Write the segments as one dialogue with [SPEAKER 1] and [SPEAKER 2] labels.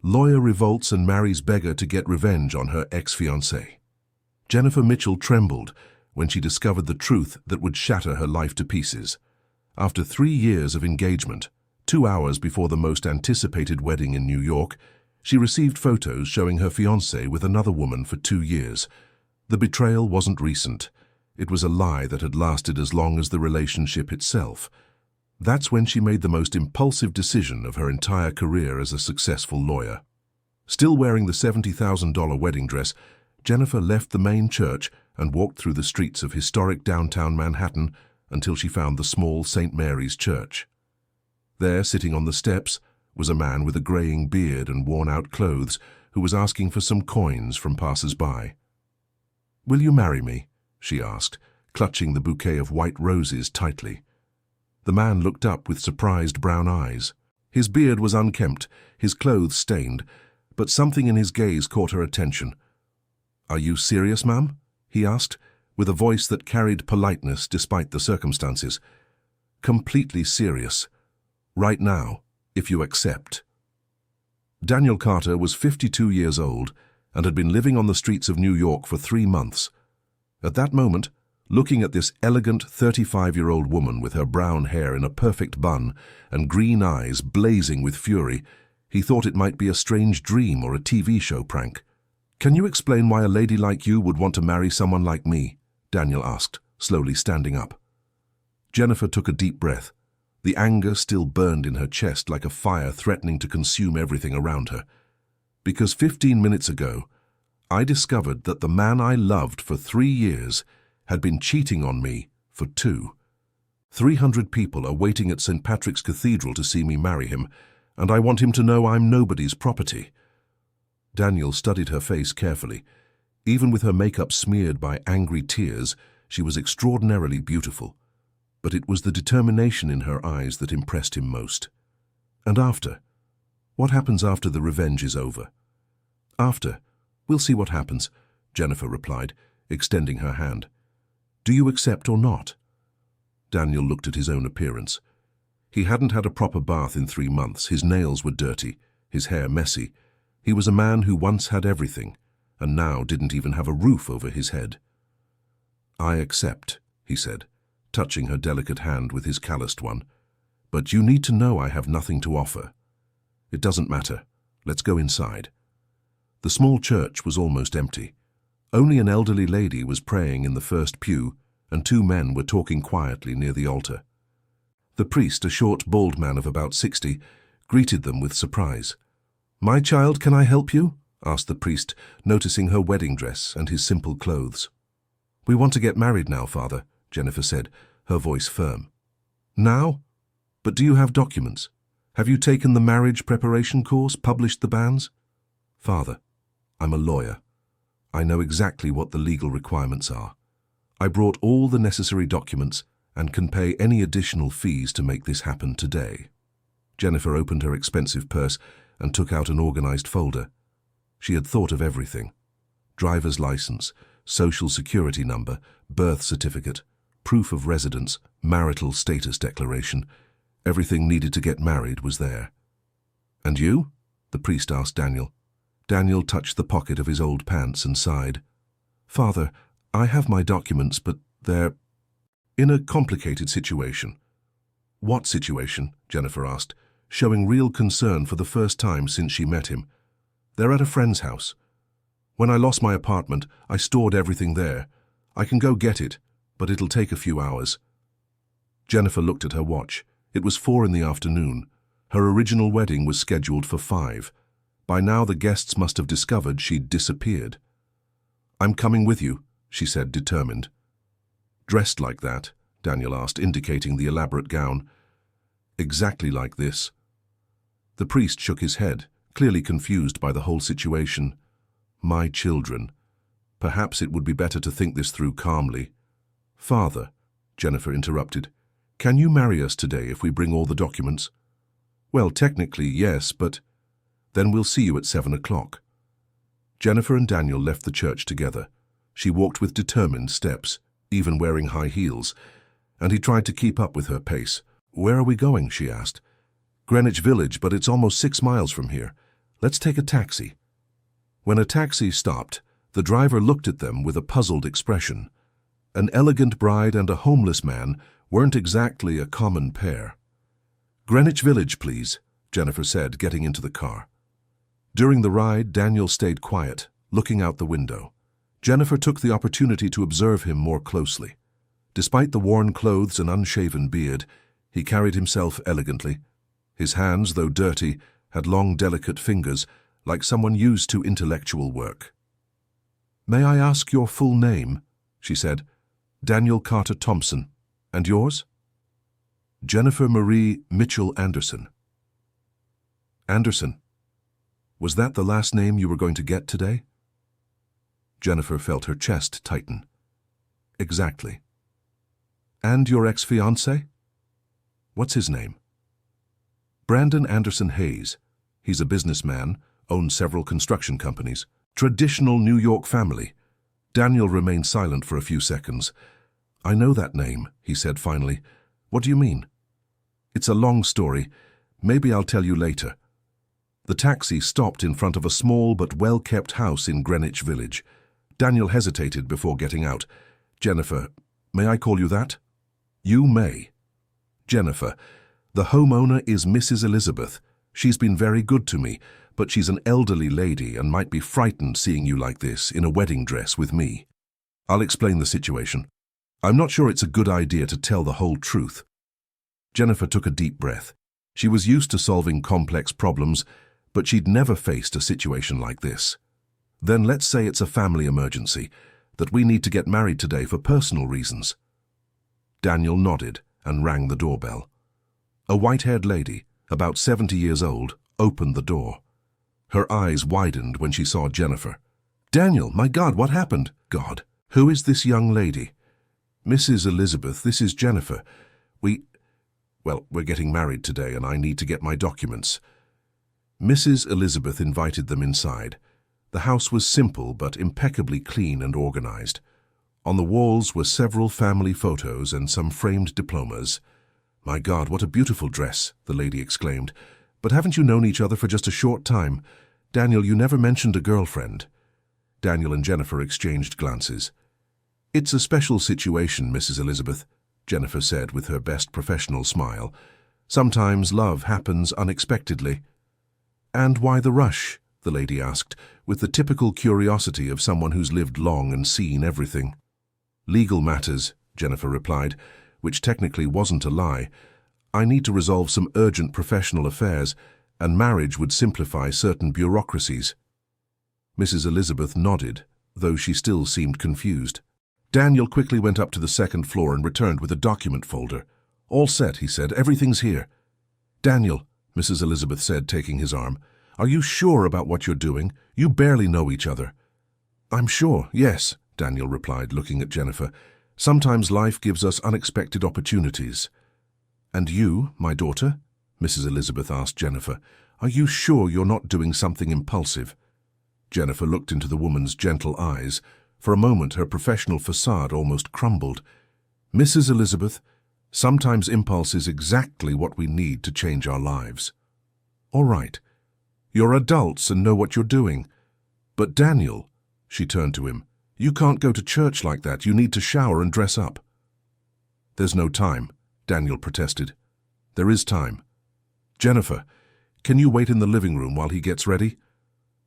[SPEAKER 1] Lawyer revolts and marries beggar to get revenge on her ex-fiancé. Jennifer Mitchell trembled when she discovered the truth that would shatter her life to pieces. After 3 years of engagement, 2 hours before the most anticipated wedding in New York, she received photos showing her fiancé with another woman for 2 years. The betrayal wasn't recent. It was a lie that had lasted as long as the relationship itself. That's when she made the most impulsive decision of her entire career as a successful lawyer. Still wearing the $70,000 wedding dress, Jennifer left the main church and walked through the streets of historic downtown Manhattan until she found the small St. Mary's church. There, sitting on the steps, was a man with a graying beard and worn-out clothes who was asking for some coins from passers-by. "Will you marry me?" she asked, clutching the bouquet of white roses tightly. The man looked up with surprised brown eyes. His beard was unkempt, his clothes stained, but something in his gaze caught her attention. "Are you serious, ma'am?" he asked, with a voice that carried politeness despite the circumstances. "Completely serious. Right now, if you accept." Daniel Carter was 52 years old and had been living on the streets of New York for 3 months. At that moment, looking at this elegant 35-year-old woman with her brown hair in a perfect bun and green eyes blazing with fury, he thought it might be a strange dream or a TV show prank. "Can you explain why a lady like you would want to marry someone like me?" Daniel asked, slowly standing up. Jennifer took a deep breath. The anger still burned in her chest like a fire threatening to consume everything around her. "Because 15 minutes ago, I discovered that the man I loved for 3 years had been cheating on me for 2. 300 people are waiting at St. Patrick's Cathedral to see me marry him, and I want him to know I'm nobody's property." Daniel studied her face carefully. Even with her makeup smeared by angry tears, she was extraordinarily beautiful. But it was the determination in her eyes that impressed him most. "And after? What happens after the revenge is over?" "After? We'll see what happens," Jennifer replied, extending her hand. "Do you accept or not?" Daniel looked at his own appearance. He hadn't had a proper bath in 3 months. His nails were dirty, his hair messy. He was a man who once had everything, and now didn't even have a roof over his head. "I accept," he said, touching her delicate hand with his calloused one. "But you need to know I have nothing to offer." "It doesn't matter. Let's go inside." The small church was almost empty. Only an elderly lady was praying in the first pew, and 2 men were talking quietly near the altar. The priest, a short, bald man of about 60, greeted them with surprise. "My child, can I help you?" asked the priest, noticing her wedding dress and his simple clothes. "We want to get married now, Father," Jennifer said, her voice firm. "Now? But do you have documents? Have you taken the marriage preparation course, published the bans?" "Father, I'm a lawyer. I know exactly what the legal requirements are. I brought all the necessary documents and can pay any additional fees to make this happen today." Jennifer opened her expensive purse and took out an organized folder. She had thought of everything: driver's license, social security number, birth certificate, proof of residence, marital status declaration. Everything needed to get married was there. "And you?" the priest asked Daniel. Daniel touched the pocket of his old pants and sighed. "Father, I have my documents, but they're in a complicated situation." "What situation?" Jennifer asked, showing real concern for the first time since she met him. "They're at a friend's house. When I lost my apartment, I stored everything there. I can go get it, but it'll take a few hours." Jennifer looked at her watch. It was 4 in the afternoon. Her original wedding was scheduled for 5. By now the guests must have discovered she'd disappeared. "I'm coming with you," she said, determined. "Dressed like that?" Daniel asked, indicating the elaborate gown. "Exactly like this." The priest shook his head, clearly confused by the whole situation. "My children. Perhaps it would be better to think this through calmly." "Father," Jennifer interrupted, "can you marry us today if we bring all the documents?" "Well, technically, yes, but—" "Then we'll see you at 7 o'clock." Jennifer and Daniel left the church together. She walked with determined steps, even wearing high heels, and he tried to keep up with her pace. "Where are we going?" she asked. "Greenwich Village, but it's almost 6 miles from here. Let's take a taxi." When a taxi stopped, the driver looked at them with a puzzled expression. An elegant bride and a homeless man weren't exactly a common pair. "Greenwich Village, please," Jennifer said, getting into the car. During the ride, Daniel stayed quiet, looking out the window. Jennifer took the opportunity to observe him more closely. Despite the worn clothes and unshaven beard, he carried himself elegantly. His hands, though dirty, had long, delicate fingers, like someone used to intellectual work. "May I ask your full name?" she said. "Daniel Carter Thompson. And yours?" "Jennifer Marie Mitchell Anderson." "Anderson? Was that the last name you were going to get today?" Jennifer felt her chest tighten. "Exactly." "And your ex-fiancé? What's his name?" "Brandon Anderson Hayes. He's a businessman, owns several construction companies. Traditional New York family." Daniel remained silent for a few seconds. "I know that name," he said finally. "What do you mean?" "It's a long story. Maybe I'll tell you later." The taxi stopped in front of a small but well-kept house in Greenwich Village. Daniel hesitated before getting out. "Jennifer, may I call you that?" "You may." "Jennifer, the homeowner is Mrs. Elizabeth. She's been very good to me, but she's an elderly lady and might be frightened seeing you like this, in a wedding dress with me. I'll explain the situation. I'm not sure it's a good idea to tell the whole truth." Jennifer took a deep breath. She was used to solving complex problems, but she'd never faced a situation like this. "Then let's say it's a family emergency, that we need to get married today for personal reasons." Daniel nodded and rang the doorbell. A white-haired lady, about 70 years old, opened the door. Her eyes widened when she saw Jennifer. "Daniel, my God, what happened?" "God, who is this young lady?" "Mrs. Elizabeth, this is Jennifer. We're getting married today and I need to get my documents." Mrs. Elizabeth invited them inside. The house was simple but impeccably clean and organized. On the walls were several family photos and some framed diplomas. "My God, what a beautiful dress," the lady exclaimed. "But haven't you known each other for just a short time? Daniel, you never mentioned a girlfriend." Daniel and Jennifer exchanged glances. "It's a special situation, Mrs. Elizabeth," Jennifer said with her best professional smile. "Sometimes love happens unexpectedly." "And why the rush?" the lady asked, with the typical curiosity of someone who's lived long and seen everything. "Legal matters," Jennifer replied, which technically wasn't a lie. "I need to resolve some urgent professional affairs, and marriage would simplify certain bureaucracies." Mrs. Elizabeth nodded, though she still seemed confused. Daniel quickly went up to the second floor and returned with a document folder. "All set," he said. "Everything's here." "Daniel," Mrs. Elizabeth said, taking his arm, "are you sure about what you're doing? You barely know each other." "I'm sure, yes," Daniel replied, looking at Jennifer. "Sometimes life gives us unexpected opportunities." "And you, my daughter?" Mrs. Elizabeth asked Jennifer. "Are you sure you're not doing something impulsive?" Jennifer looked into the woman's gentle eyes. For a moment, her professional facade almost crumbled. "Mrs. Elizabeth, sometimes impulse is exactly what we need to change our lives." "All right. You're adults and know what you're doing. But Daniel," she turned to him, "you can't go to church like that. You need to shower and dress up." "There's no time," Daniel protested. "There is time. Jennifer, can you wait in the living room while he gets ready?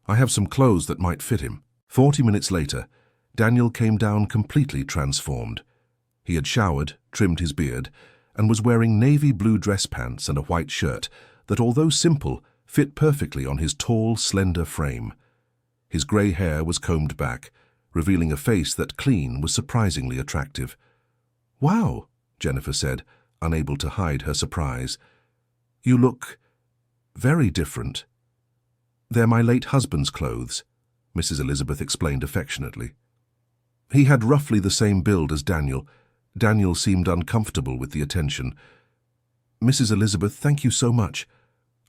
[SPEAKER 1] I have some clothes that might fit him." 40 minutes later, Daniel came down completely transformed. He had showered, trimmed his beard, and was wearing navy blue dress pants and a white shirt that, although simple, fit perfectly on his tall, slender frame. His grey hair was combed back, revealing a face that, clean, was surprisingly attractive. "Wow," Jennifer said, unable to hide her surprise. "You look very different." "They're my late husband's clothes," Mrs. Elizabeth explained affectionately. He had roughly the same build as Daniel. Daniel seemed uncomfortable with the attention. "Mrs. Elizabeth, thank you so much.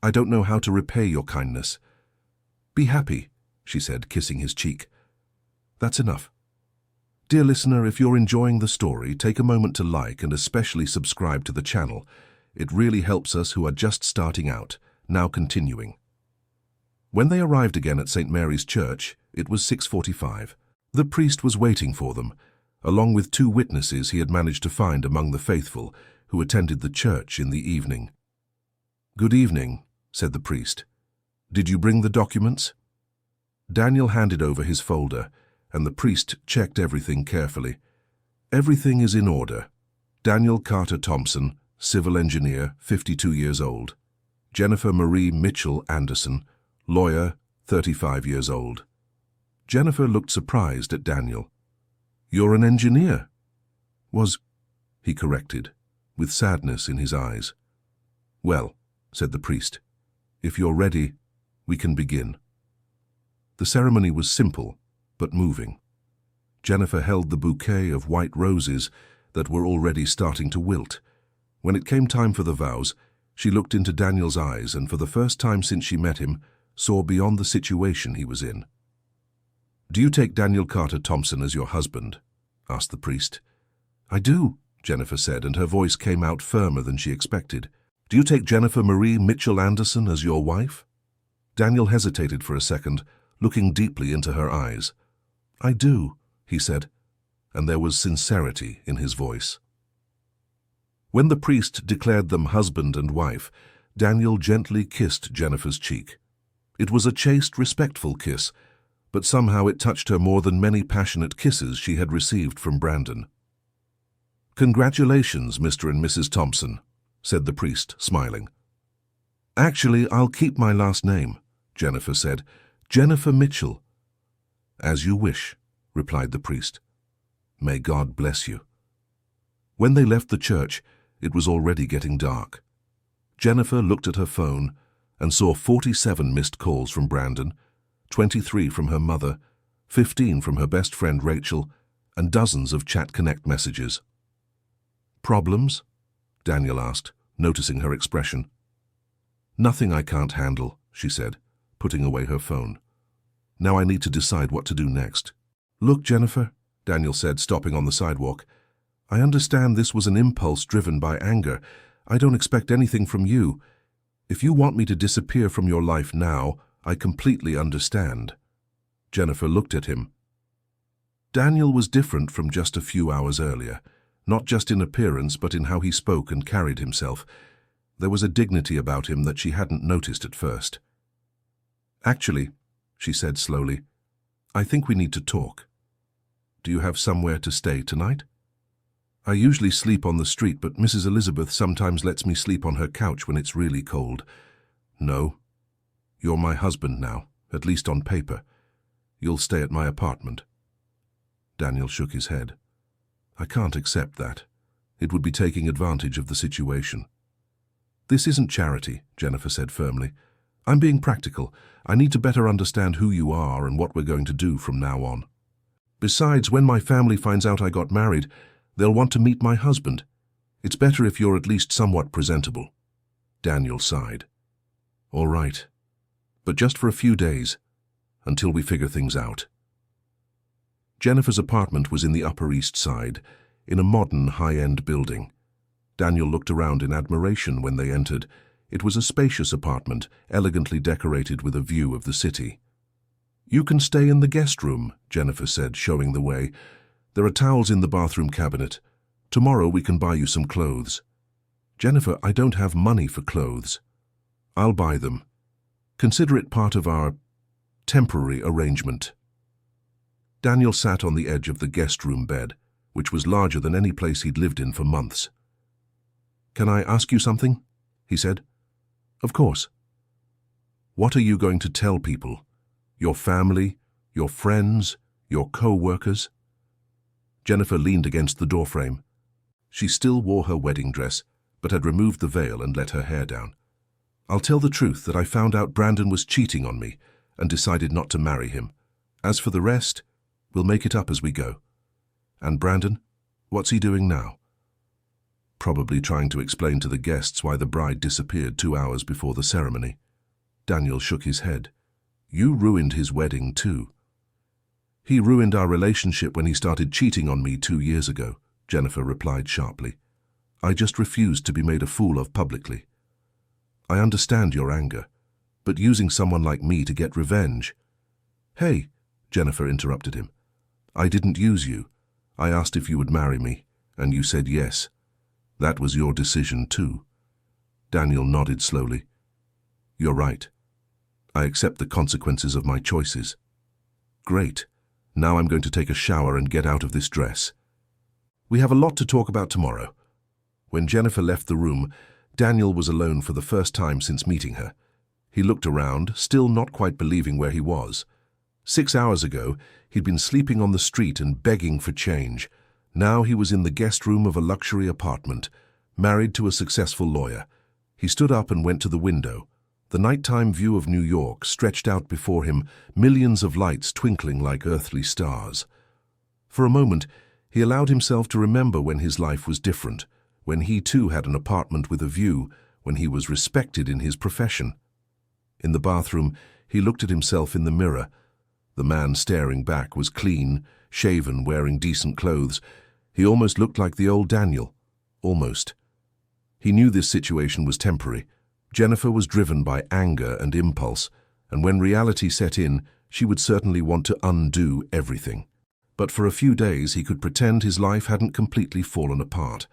[SPEAKER 1] I don't know how to repay your kindness." "Be happy," she said, kissing his cheek. "That's enough. Dear listener, if you're enjoying the story, take a moment to like and especially subscribe to the channel. It really helps us who are just starting out. Now continuing. When they arrived again at St. Mary's Church, it was 6:45. The priest was waiting for them, along with 2 witnesses he had managed to find among the faithful who attended the church in the evening. "Good evening," said the priest. "Did you bring the documents?" Daniel handed over his folder, and the priest checked everything carefully. "Everything is in order. Daniel Carter Thompson, civil engineer, 52 years old. Jennifer Marie Mitchell Anderson, lawyer, 35 years old." Jennifer looked surprised at Daniel. "You're an engineer?" He corrected, with sadness in his eyes. "Well," said the priest, "if you're ready, we can begin." The ceremony was simple, but moving. Jennifer held the bouquet of white roses that were already starting to wilt. When it came time for the vows, she looked into Daniel's eyes and for the first time since she met him, saw beyond the situation he was in. "Do you take Daniel Carter Thompson as your husband?" asked the priest. "I do," Jennifer said, and her voice came out firmer than she expected. "Do you take Jennifer Marie Mitchell Anderson as your wife?" Daniel hesitated for a second, looking deeply into her eyes. "I do," he said, and there was sincerity in his voice. When the priest declared them husband and wife, Daniel gently kissed Jennifer's cheek. It was a chaste, respectful kiss, but somehow it touched her more than many passionate kisses she had received from Brandon. "Congratulations, Mr. and Mrs. Thompson," said the priest, smiling. "Actually, I'll keep my last name," Jennifer said. "Jennifer Mitchell." "As you wish," replied the priest. "May God bless you." When they left the church, it was already getting dark. Jennifer looked at her phone and saw 47 missed calls from Brandon, 23 from her mother, 15 from her best friend Rachel, and dozens of Chat Connect messages. "Problems?" Daniel asked, noticing her expression. "Nothing I can't handle," she said, putting away her phone. "Now I need to decide what to do next." "Look, Jennifer," Daniel said, stopping on the sidewalk. "I understand this was an impulse driven by anger. I don't expect anything from you. If you want me to disappear from your life now, I completely understand." Jennifer looked at him. Daniel was different from just a few hours earlier, not just in appearance but in how he spoke and carried himself. There was a dignity about him that she hadn't noticed at first. "Actually," she said slowly, "I think we need to talk. Do you have somewhere to stay tonight? I usually sleep on the street, but Mrs. Elizabeth sometimes lets me sleep on her couch when it's really cold. No. You're my husband now, at least on paper. You'll stay at my apartment." Daniel shook his head. "I can't accept that. It would be taking advantage of the situation." "This isn't charity," Jennifer said firmly. "I'm being practical. I need to better understand who you are and what we're going to do from now on. Besides, when my family finds out I got married, they'll want to meet my husband. It's better if you're at least somewhat presentable." Daniel sighed. "All right. But just for a few days, until we figure things out." Jennifer's apartment was in the Upper East Side, in a modern, high-end building. Daniel looked around in admiration when they entered. It was a spacious apartment, elegantly decorated with a view of the city. "You can stay in the guest room," Jennifer said, showing the way. "There are towels in the bathroom cabinet. Tomorrow we can buy you some clothes." "Jennifer, I don't have money for clothes." "I'll buy them. Consider it part of our temporary arrangement." Daniel sat on the edge of the guest room bed, which was larger than any place he'd lived in for months. "Can I ask you something?" he said. "Of course." "What are you going to tell people? Your family, your friends, your co-workers?" Jennifer leaned against the doorframe. She still wore her wedding dress, but had removed the veil and let her hair down. "I'll tell the truth that I found out Brandon was cheating on me and decided not to marry him. As for the rest, we'll make it up as we go." "And Brandon, what's he doing now?" "Probably trying to explain to the guests why the bride disappeared 2 hours before the ceremony." Daniel shook his head. "You ruined his wedding too." "He ruined our relationship when he started cheating on me 2 years ago," Jennifer replied sharply. "I just refused to be made a fool of publicly." "I understand your anger, but using someone like me to get revenge. Hey, Jennifer interrupted him. I didn't use you. I asked if you would marry me, and you said yes. That was your decision too. Daniel nodded slowly. You're right. I accept the consequences of my choices. Great. Now I'm going to take a shower and get out of this dress. We have a lot to talk about tomorrow. When Jennifer left the room, Daniel was alone for the first time since meeting her. He looked around, still not quite believing where he was. 6 hours ago, he'd been sleeping on the street and begging for change. Now he was in the guest room of a luxury apartment, married to a successful lawyer. He stood up and went to the window. The nighttime view of New York stretched out before him, millions of lights twinkling like earthly stars. For a moment, he allowed himself to remember when his life was different, when he too had an apartment with a view, when he was respected in his profession. In the bathroom, he looked at himself in the mirror. The man staring back was clean, shaven, wearing decent clothes. He almost looked like the old Daniel. Almost. He knew this situation was temporary. Jennifer was driven by anger and impulse, and when reality set in, she would certainly want to undo everything. But for a few days he could pretend his life hadn't completely fallen apart.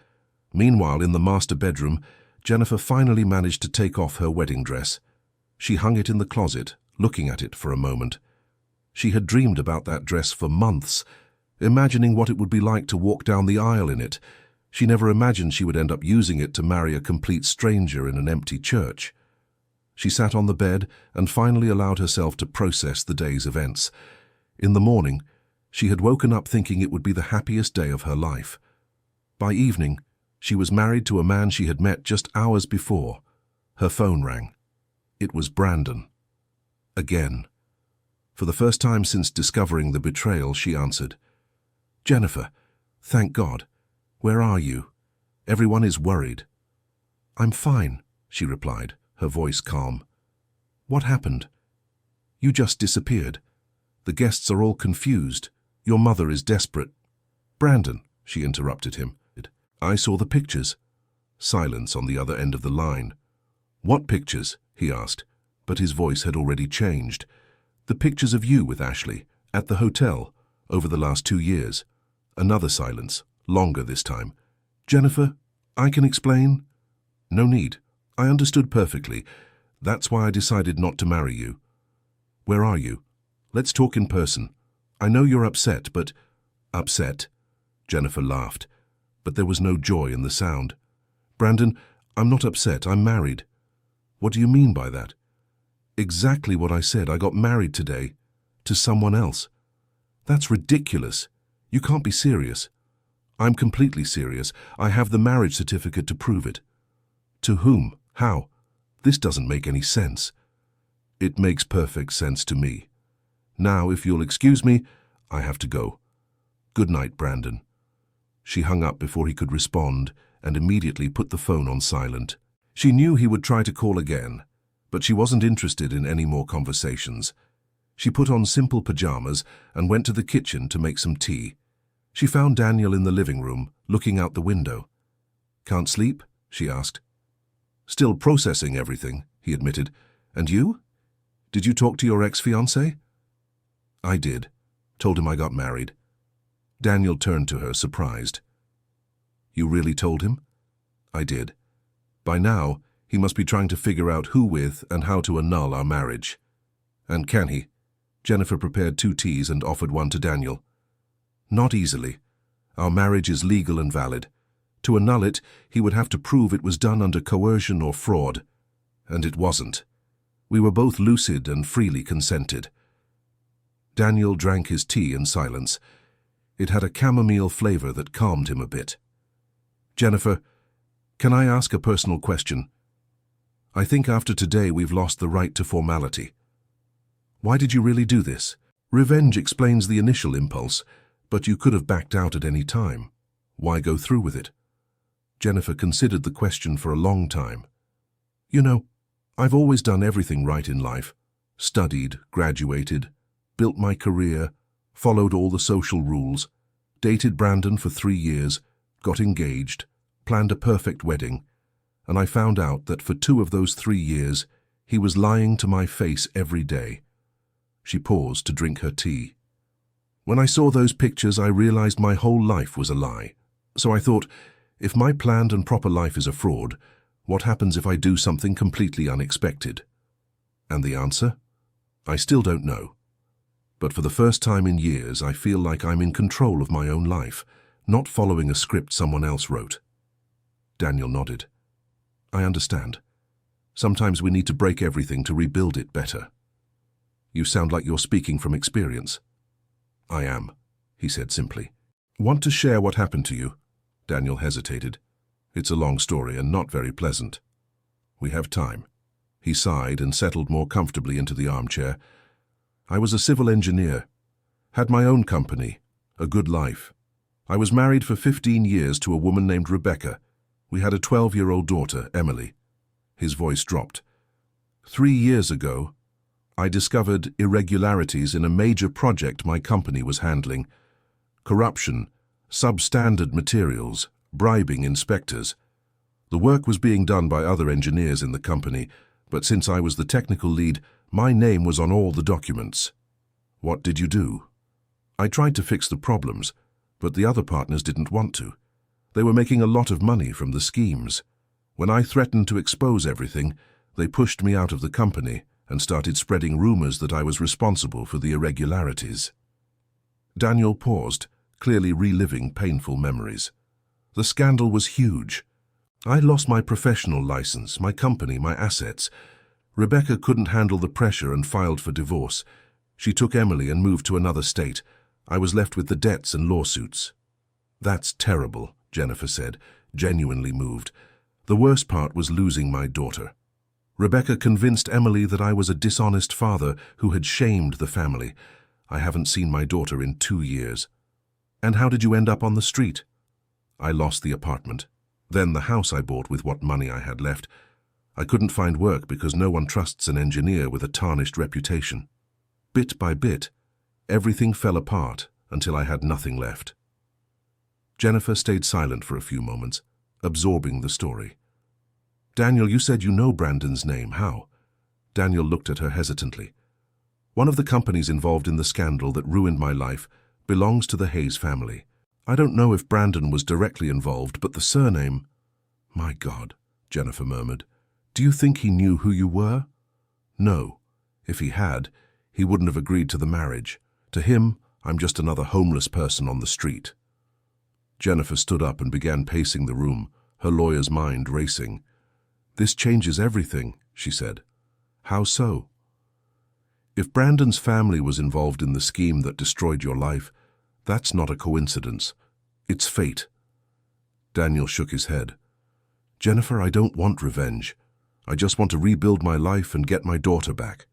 [SPEAKER 1] Meanwhile, in the master bedroom, Jennifer finally managed to take off her wedding dress. She hung it in the closet, looking at it for a moment. She had dreamed about that dress for months, imagining what it would be like to walk down the aisle in it. She never imagined she would end up using it to marry a complete stranger in an empty church. She sat on the bed and finally allowed herself to process the day's events. In the morning, she had woken up thinking it would be the happiest day of her life. By evening, she was married to a man she had met just hours before. Her phone rang. It was Brandon. Again. For the first time since discovering the betrayal, she answered. Jennifer, thank God. Where are you? Everyone is worried. I'm fine, she replied, her voice calm. What happened? You just disappeared. The guests are all confused. Your mother is desperate. Brandon, she interrupted him. I saw the pictures. Silence on the other end of the line. What pictures? He asked, but his voice had already changed. The pictures of you with Ashley, at the hotel, over the last 2 years. Another silence, longer this time. Jennifer, I can explain. No need. I understood perfectly. That's why I decided not to marry you. Where are you? Let's talk in person. I know you're upset, but... Upset? Jennifer laughed, but there was no joy in the sound. Brandon, I'm not upset. I'm married. What do you mean by that? Exactly what I said. I got married today. To someone else. That's ridiculous. You can't be serious. I'm completely serious. I have the marriage certificate to prove it. To whom? How? This doesn't make any sense. It makes perfect sense to me. Now, if you'll excuse me, I have to go. Good night, Brandon. She hung up before he could respond and immediately put the phone on silent. She knew he would try to call again, but she wasn't interested in any more conversations. She put on simple pajamas and went to the kitchen to make some tea. She found Daniel in the living room, looking out the window. Can't sleep? She asked. Still processing everything, he admitted. And you? Did you talk to your ex-fiancé? I did. Told him I got married. Daniel turned to her, surprised. You really told him? I did. By now, he must be trying to figure out who with and how to annul our marriage. And can he? Jennifer prepared 2 teas and offered one to Daniel. Not easily. Our marriage is legal and valid. To annul it, he would have to prove it was done under coercion or fraud. And it wasn't. We were both lucid and freely consented. Daniel drank his tea in silence. It had a chamomile flavor that calmed him a bit. Jennifer, can I ask a personal question? I think after today we've lost the right to formality. Why did you really do this? Revenge explains the initial impulse, but you could have backed out at any time. Why go through with it? Jennifer considered the question for a long time. You know, I've always done everything right in life. Studied, graduated, built my career, followed all the social rules, dated Brandon for 3 years, got engaged, planned a perfect wedding, and I found out that for 2 of those 3 years, He was lying to my face every day. She paused to drink her tea. When I saw those pictures, I realized my whole life was a lie. So I thought, if my planned and proper life is a fraud, what happens if I do something completely unexpected? And the answer? I still don't know. But for the first time in years, I feel like I'm in control of my own life, not following a script someone else wrote. Daniel nodded. I understand. Sometimes we need to break everything to rebuild it better. You sound like you're speaking from experience. I am, he said simply. Want to share what happened to you? Daniel hesitated. It's a long story and not very pleasant. We have time. He sighed and settled more comfortably into the armchair. I was a civil engineer. Had my own company. A good life. I was married for 15 years to a woman named Rebecca. We had a 12-year-old daughter, Emily. His voice dropped. 3 years ago, I discovered irregularities in a major project my company was handling. Corruption, substandard materials, bribing inspectors. The work was being done by other engineers in the company, but since I was the technical lead, my name was on all the documents. What did you do? I tried to fix the problems, but the other partners didn't want to. They were making a lot of money from the schemes. When I threatened to expose everything, they pushed me out of the company and started spreading rumors that I was responsible for the irregularities. Daniel paused, clearly reliving painful memories. The scandal was huge. I lost my professional license, my company, my assets. Rebecca couldn't handle the pressure and filed for divorce. She took Emily and moved to another state. I was left with the debts and lawsuits. That's terrible, Jennifer said, genuinely moved. The worst part was losing my daughter. Rebecca convinced Emily that I was a dishonest father who had shamed the family. I haven't seen my daughter in 2 years. And how did you end up on the street? I lost the apartment. Then the house I bought with what money I had left. I couldn't find work because no one trusts an engineer with a tarnished reputation. Bit by bit, everything fell apart until I had nothing left. Jennifer stayed silent for a few moments, absorbing the story. Daniel, you said you know Brandon's name. How? Daniel looked at her hesitantly. One of the companies involved in the scandal that ruined my life belongs to the Hayes family. I don't know if Brandon was directly involved, but the surname... My God, Jennifer murmured. Do you think he knew who you were? No. If he had, he wouldn't have agreed to the marriage. To him, I'm just another homeless person on the street. Jennifer stood up and began pacing the room, her lawyer's mind racing. This changes everything, she said. How so? If Brandon's family was involved in the scheme that destroyed your life, that's not a coincidence. It's fate. Daniel shook his head. Jennifer, I don't want revenge. I just want to rebuild my life and get my daughter back.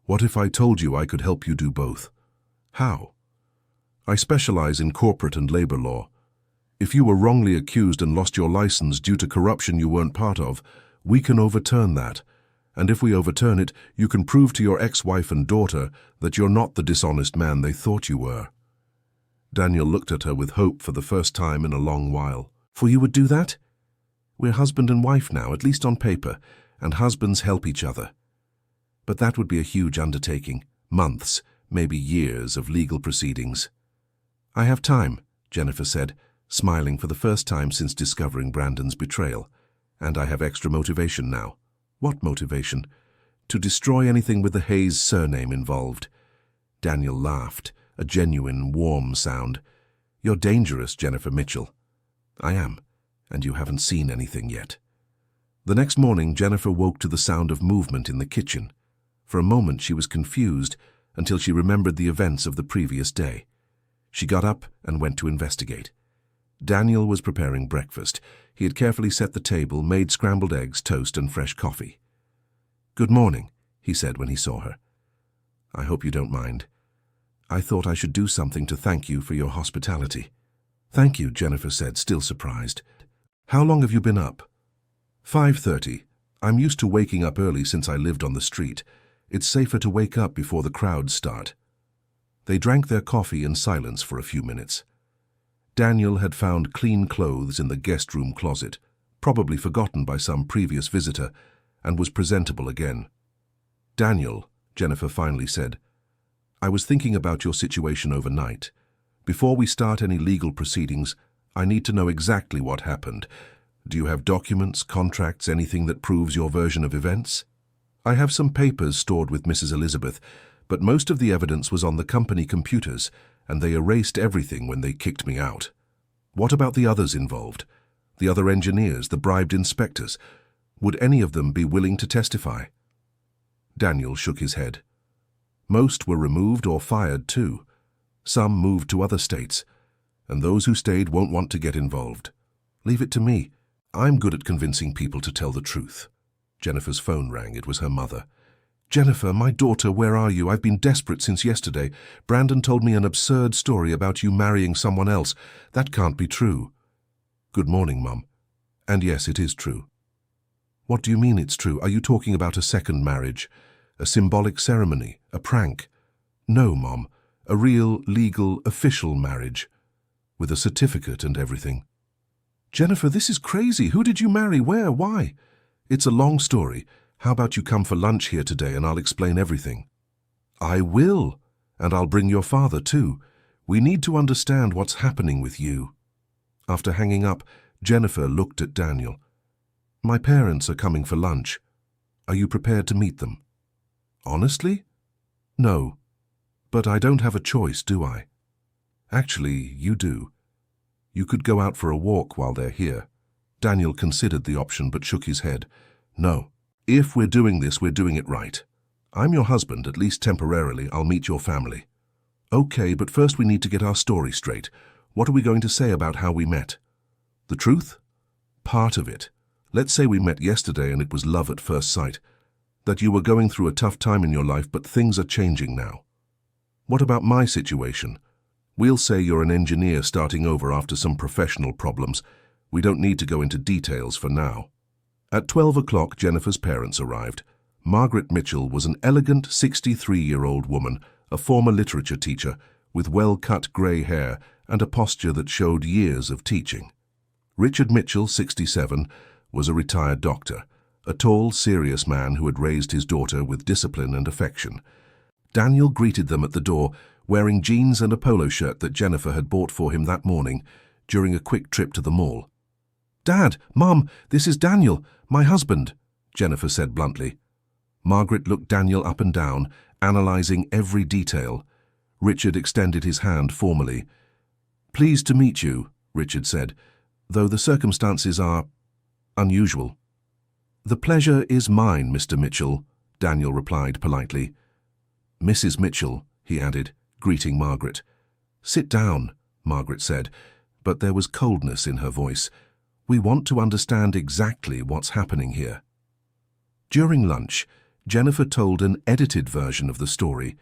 [SPEAKER 1] What if I told you I could help you do both? How? I specialize in corporate and labor law. If you were wrongly accused and lost your license due to corruption you weren't part of, we can overturn that. And if we overturn it, you can prove to your ex-wife and daughter that you're not the dishonest man they thought you were. Daniel looked at her with hope for the first time in a long while. For you would do that? We're husband and wife now, at least on paper, and husbands help each other. But that would be a huge undertaking. Months, maybe years of legal proceedings. I have time, Jennifer said, smiling for the first time since discovering Brandon's betrayal. And I have extra motivation now. What motivation? To destroy anything with the Hayes surname involved. Daniel laughed, a genuine, warm sound. You're dangerous, Jennifer Mitchell. I am, and you haven't seen anything yet. The next morning, Jennifer woke to the sound of movement in the kitchen. For a moment, she was confused until she remembered the events of the previous day. She got up and went to investigate. Daniel was preparing breakfast. He had carefully set the table, made scrambled eggs, toast, and fresh coffee. Good morning, he said when he saw her. I hope you don't mind. I thought I should do something to thank you for your hospitality. Thank you, Jennifer said, still surprised. How long have you been up? 5:30. I'm used to waking up early since I lived on the street. It's safer to wake up before the crowds start. They drank their coffee in silence for a few minutes. Daniel had found clean clothes in the guest room closet, probably forgotten by some previous visitor, and was presentable again. "Daniel," Jennifer finally said, "I was thinking about your situation overnight. Before we start any legal proceedings, I need to know exactly what happened. Do you have documents, contracts, anything that proves your version of events?" "I have some papers stored with Mrs. Elizabeth, but most of the evidence was on the company computers, and they erased everything when they kicked me out." "What about the others involved? The other engineers, the bribed inspectors? Would any of them be willing to testify?" Daniel shook his head. "Most were removed or fired too. Some moved to other states, and those who stayed won't want to get involved. Leave it to me. I'm good at convincing people to tell the truth." Jennifer's phone rang. It was her mother. "Jennifer, my daughter, where are you? I've been desperate since yesterday. Brandon told me an absurd story about you marrying someone else. That can't be true." "Good morning, Mum. And yes, it is true." "What do you mean it's true? Are you talking about a second marriage? A symbolic ceremony? A prank?" "No, Mom. A real, legal, official marriage. With a certificate and everything." "Jennifer, this is crazy. Who did you marry? Where? Why?" "It's a long story. How about you come for lunch here today and I'll explain everything?" "I will. And I'll bring your father too. We need to understand what's happening with you." After hanging up, Jennifer looked at Daniel. "My parents are coming for lunch. Are you prepared to meet them?" "Honestly? No. But I don't have a choice, do I?" "Actually, you do. You could go out for a walk while they're here." Daniel considered the option but shook his head. "No. If we're doing this, we're doing it right. I'm your husband, at least temporarily. I'll meet your family." "Okay, but first we need to get our story straight. What are we going to say about how we met?" "The truth? Part of it. Let's say we met yesterday and it was love at first sight. That you were going through a tough time in your life, but things are changing now." "What about my situation?" "We'll say you're an engineer starting over after some professional problems. We don't need to go into details for now." At 12 o'clock, Jennifer's parents arrived. Margaret Mitchell was an elegant 63-year-old woman, a former literature teacher, with well-cut grey hair and a posture that showed years of teaching. Richard Mitchell, 67, was a retired doctor, a tall, serious man who had raised his daughter with discipline and affection. Daniel greeted them at the door, wearing jeans and a polo shirt that Jennifer had bought for him that morning during a quick trip to the mall. "Dad, Mom, this is Daniel, my husband," Jennifer said bluntly. Margaret looked Daniel up and down, analyzing every detail. Richard extended his hand formally. "Pleased to meet you," Richard said, "though the circumstances are unusual." "The pleasure is mine, Mr. Mitchell," Daniel replied politely. "Mrs. Mitchell," he added, greeting Margaret. "Sit down," Margaret said, but there was coldness in her voice. "We want to understand exactly what's happening here." During lunch, Jennifer told an edited version of the story.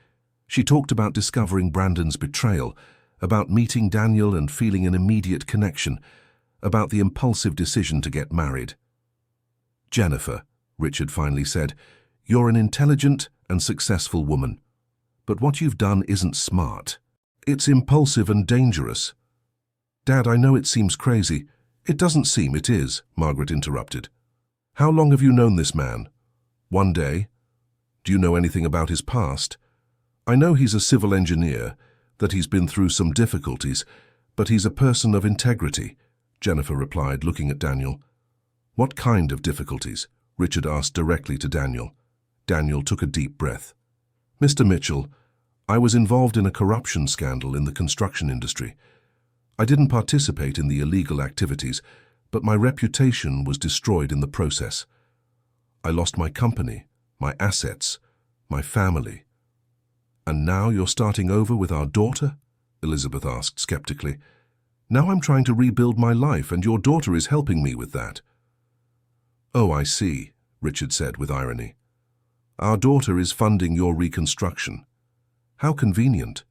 [SPEAKER 1] She talked about discovering Brandon's betrayal, about meeting Daniel and feeling an immediate connection, about the impulsive decision to get married. "Jennifer," Richard finally said, "you're an intelligent and successful woman. But what you've done isn't smart. It's impulsive and dangerous." "Dad, I know it seems crazy." "It doesn't seem, it is," Margaret interrupted. "How long have you known this man?" "One day." "Do you know anything about his past?" "I know he's a civil engineer, that he's been through some difficulties, but he's a person of integrity," Jennifer replied, looking at Daniel. "What kind of difficulties?" Richard asked directly to Daniel. Daniel took a deep breath. "Mr. Mitchell, I was involved in a corruption scandal in the construction industry. I didn't participate in the illegal activities, but my reputation was destroyed in the process. I lost my company, my assets, my family." "And now you're starting over with our daughter?" Elizabeth asked skeptically. "Now I'm trying to rebuild my life, and your daughter is helping me with that." "Oh, I see," Richard said with irony. "Our daughter is funding your reconstruction. How convenient."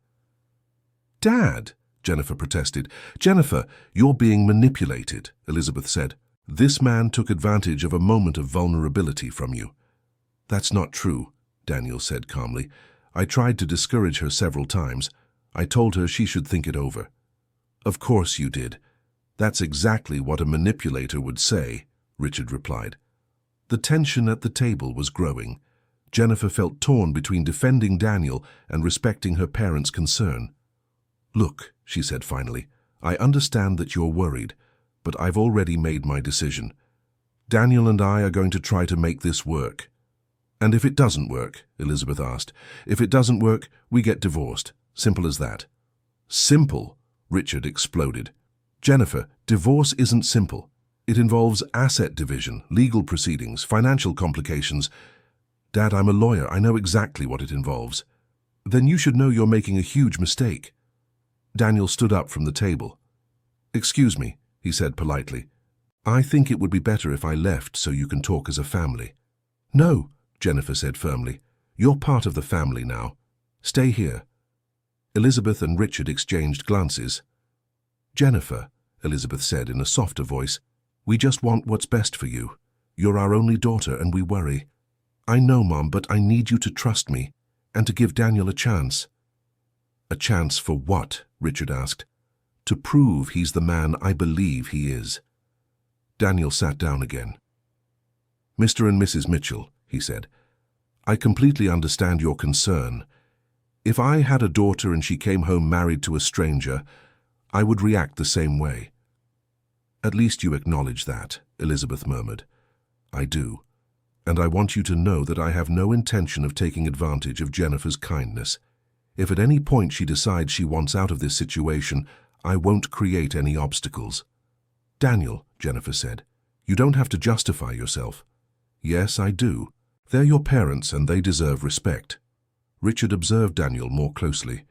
[SPEAKER 1] "Dad!" Jennifer protested. "Jennifer, you're being manipulated," Elizabeth said. "This man took advantage of a moment of vulnerability from you." "That's not true," Daniel said calmly. "I tried to discourage her several times. I told her she should think it over." "Of course you did. That's exactly what a manipulator would say," Richard replied. The tension at the table was growing. Jennifer felt torn between defending Daniel and respecting her parents' concern. "Look," she said finally, "I understand that you're worried, but I've already made my decision. Daniel and I are going to try to make this work." "And if it doesn't work?" Elizabeth asked. "If it doesn't work, we get divorced. Simple as that." "Simple?" Richard exploded. "Jennifer, divorce isn't simple. It involves asset division, legal proceedings, financial complications. Dad, I'm a lawyer. I know exactly what it involves." "Then you should know you're making a huge mistake." Daniel stood up from the table. "Excuse me," he said politely. "I think it would be better if I left so you can talk as a family." "No," Jennifer said firmly. "You're part of the family now. Stay here." Elizabeth and Richard exchanged glances. "Jennifer," Elizabeth said in a softer voice, "we just want what's best for you. You're our only daughter and we worry. I know, Mom, but I need you to trust me and to give Daniel a chance." "A chance for what?" Richard asked. "To prove he's the man I believe he is." Daniel sat down again. "Mr. and Mrs. Mitchell," he said, "I completely understand your concern. If I had a daughter and she came home married to a stranger, I would react the same way." "At least you acknowledge that," Elizabeth murmured. "I do. And I want you to know that I have no intention of taking advantage of Jennifer's kindness. If at any point she decides she wants out of this situation, I won't create any obstacles." "Daniel," Jennifer said, "you don't have to justify yourself." "Yes, I do. They're your parents and they deserve respect." Richard observed Daniel more closely.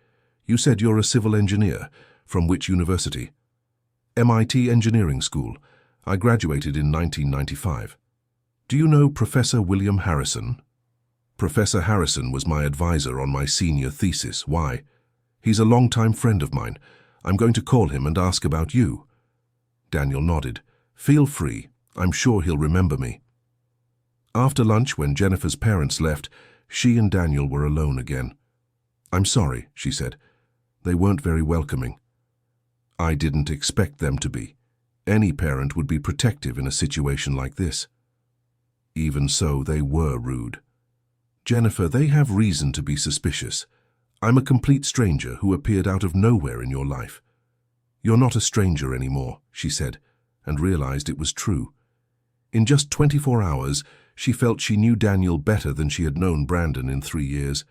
[SPEAKER 1] "You said you're a civil engineer. From which university?" "MIT Engineering School. I graduated in 1995. "Do you know Professor William Harrison?" "Professor Harrison was my advisor on my senior thesis. Why?" "He's a longtime friend of mine. I'm going to call him and ask about you." Daniel nodded. "Feel free. I'm sure he'll remember me." After lunch, when Jennifer's parents left, she and Daniel were alone again. "I'm sorry," she said. "They weren't very welcoming." "I didn't expect them to be. Any parent would be protective in a situation like this." "Even so, they were rude." "Jennifer, they have reason to be suspicious. I'm a complete stranger who appeared out of nowhere in your life." "You're not a stranger anymore," she said, and realized it was true. In just 24 hours, she felt she knew Daniel better than she had known Brandon in 3 years.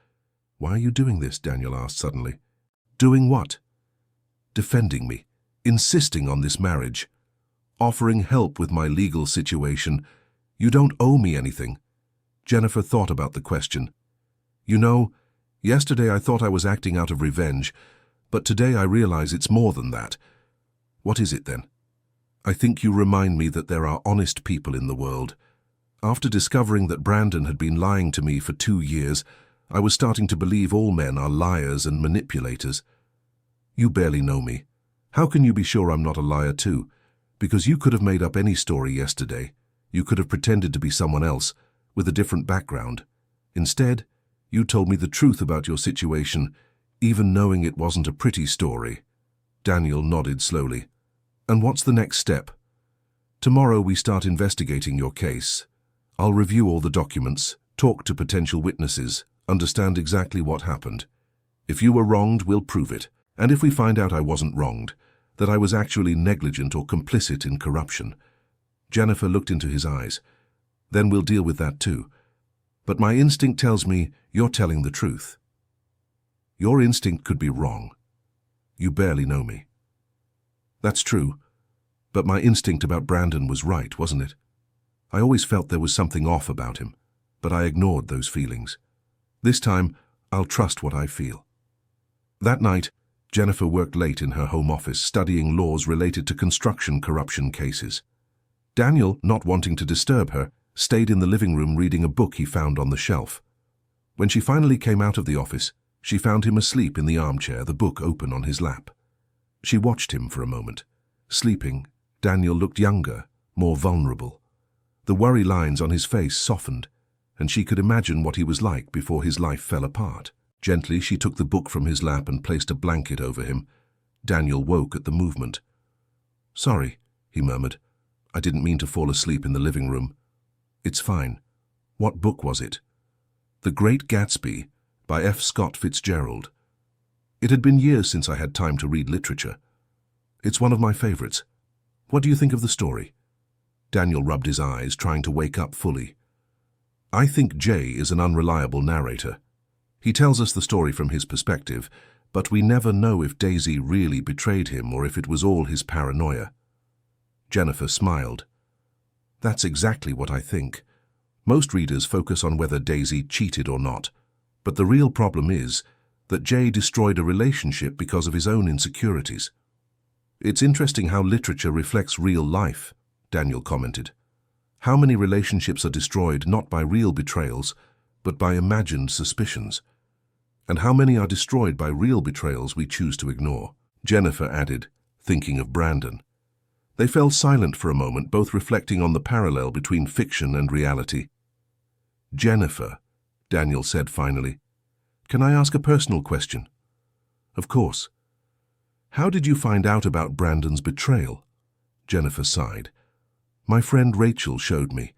[SPEAKER 1] "Why are you doing this?" Daniel asked suddenly. "Doing what?" "Defending me, insisting on this marriage, offering help with my legal situation. You don't owe me anything." Jennifer thought about the question. "You know, yesterday I thought I was acting out of revenge, but today I realize it's more than that." "What is it then?" "I think you remind me that there are honest people in the world. After discovering that Brandon had been lying to me for 2 years, I was starting to believe all men are liars and manipulators." "You barely know me. How can you be sure I'm not a liar too? Because you could have made up any story yesterday. You could have pretended to be someone else, with a different background. Instead, you told me the truth about your situation, even knowing it wasn't a pretty story." Daniel nodded slowly. "And what's the next step?" "Tomorrow we start investigating your case. I'll review all the documents, talk to potential witnesses, understand exactly what happened. If you were wronged, we'll prove it. And if we find out I wasn't wronged, that I was actually negligent or complicit in corruption." Jennifer looked into his eyes. "Then we'll deal with that too. But my instinct tells me you're telling the truth." "Your instinct could be wrong. You barely know me." "That's true. But my instinct about Brandon was right, wasn't it? I always felt there was something off about him, but I ignored those feelings. This time, I'll trust what I feel." That night, Jennifer worked late in her home office studying laws related to construction corruption cases. Daniel, not wanting to disturb her, stayed in the living room reading a book he found on the shelf. When she finally came out of the office, she found him asleep in the armchair, the book open on his lap. She watched him for a moment. Sleeping, Daniel looked younger, more vulnerable. The worry lines on his face softened, and she could imagine what he was like before his life fell apart. Gently, she took the book from his lap and placed a blanket over him. Daniel woke at the movement. "Sorry," he murmured. "I didn't mean to fall asleep in the living room." It's fine. What book was it? The Great Gatsby by F. Scott Fitzgerald. It had been years since I had time to read literature. It's one of my favorites. What do you think of the story? Daniel rubbed his eyes, trying to wake up fully. I think Jay is an unreliable narrator. He tells us the story from his perspective, but we never know if Daisy really betrayed him or if it was all his paranoia. Jennifer smiled. That's exactly what I think. Most readers focus on whether Daisy cheated or not, but the real problem is that Jay destroyed a relationship because of his own insecurities. It's interesting how literature reflects real life, Daniel commented. How many relationships are destroyed not by real betrayals, but by imagined suspicions? And how many are destroyed by real betrayals we choose to ignore? Jennifer added, thinking of Brandon. They fell silent for a moment, both reflecting on the parallel between fiction and reality. Jennifer, Daniel said finally, can I ask a personal question? Of course. How did you find out about Brandon's betrayal? Jennifer sighed. My friend Rachel showed me.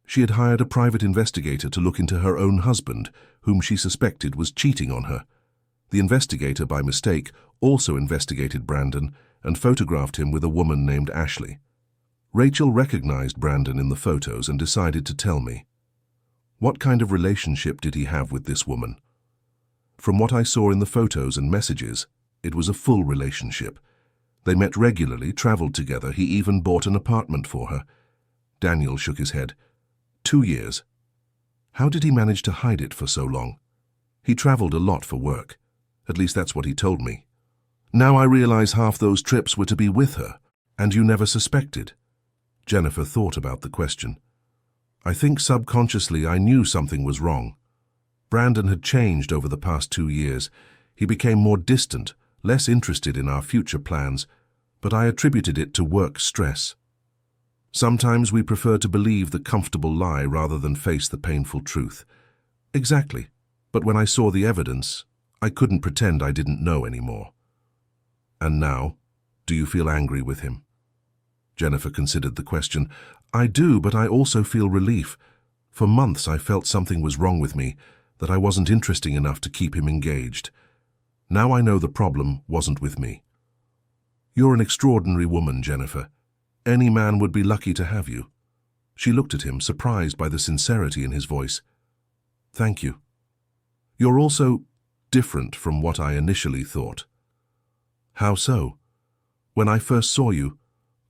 [SPEAKER 1] She had hired a private investigator to look into her own husband, whom she suspected was cheating on her. The investigator, by mistake, also investigated Brandon and photographed him with a woman named Ashley. Rachel recognized Brandon in the photos and decided to tell me. What kind of relationship did he have with this woman? From what I saw in the photos and messages, it was a full relationship. They met regularly, traveled together, he even bought an apartment for her. Daniel shook his head. 2 years. How did he manage to hide it for so long? He traveled a lot for work. At least that's what he told me. Now I realize half those trips were to be with her, and you never suspected. Jennifer thought about the question. I think subconsciously I knew something was wrong. Brandon had changed over the past 2 years. He became more distant, less interested in our future plans, but I attributed it to work stress. Sometimes we prefer to believe the comfortable lie rather than face the painful truth. Exactly, but when I saw the evidence, I couldn't pretend I didn't know anymore. And now, do you feel angry with him? Jennifer considered the question. I do, but I also feel relief. For months I felt something was wrong with me, that I wasn't interesting enough to keep him engaged. Now I know the problem wasn't with me. You're an extraordinary woman, Jennifer. Any man would be lucky to have you. She looked at him, surprised by the sincerity in his voice. Thank you. You're also different from what I initially thought. How so? When I first saw you,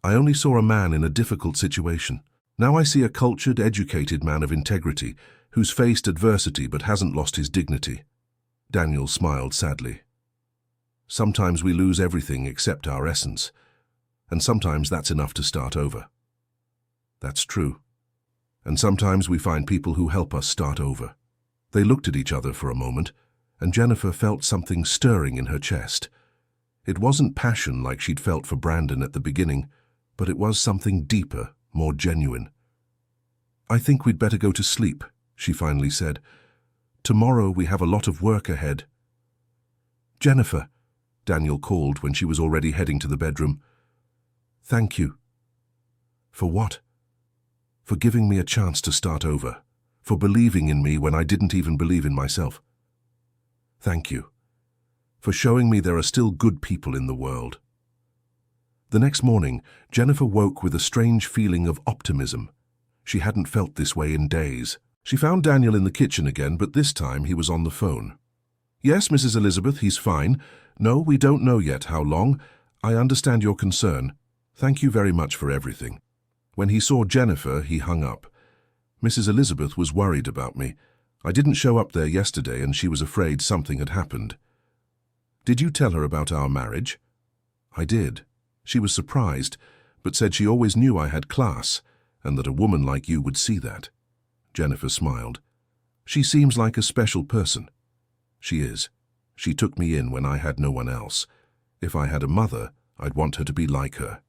[SPEAKER 1] I only saw a man in a difficult situation. Now I see a cultured, educated man of integrity who's faced adversity but hasn't lost his dignity. Daniel smiled sadly. Sometimes we lose everything except our essence, and sometimes that's enough to start over. That's true. And sometimes we find people who help us start over. They looked at each other for a moment, and Jennifer felt something stirring in her chest. It wasn't passion like she'd felt for Brandon at the beginning, but it was something deeper, more genuine. I think we'd better go to sleep, she finally said. Tomorrow we have a lot of work ahead. Jennifer, Daniel called when she was already heading to the bedroom. Thank you. For what? For giving me a chance to start over. For believing in me when I didn't even believe in myself. Thank you. For showing me there are still good people in the world. The next morning, Jennifer woke with a strange feeling of optimism. She hadn't felt this way in days. She found Daniel in the kitchen again, but this time he was on the phone. Yes, Mrs. Elizabeth, he's fine. No, we don't know yet how long. I understand your concern. Thank you very much for everything. When he saw Jennifer, he hung up. Mrs. Elizabeth was worried about me. I didn't show up there yesterday and she was afraid something had happened. Did you tell her about our marriage? I did. She was surprised, but said she always knew I had class and that a woman like you would see that. Jennifer smiled. She seems like a special person. She is. She took me in when I had no one else. If I had a mother, I'd want her to be like her.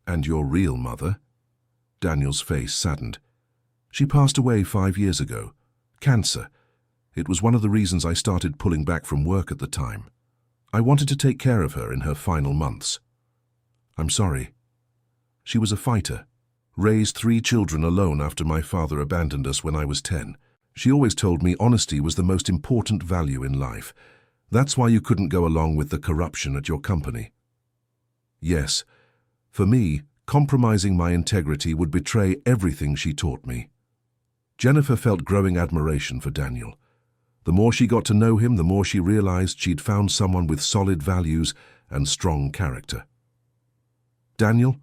[SPEAKER 1] And your real mother? Daniel's face saddened. She passed away 5 years ago. Cancer. It was one of the reasons I started pulling back from work at the time. I wanted to take care of her in her final months. I'm sorry. She was a fighter. Raised 3 children alone after my father abandoned us when I was 10. She always told me honesty was the most important value in life. That's why you couldn't go along with the corruption at your company. Yes, for me, compromising my integrity would betray everything she taught me. Jennifer felt growing admiration for Daniel. The more she got to know him, the more she realized she'd found someone with solid values and strong character. Daniel,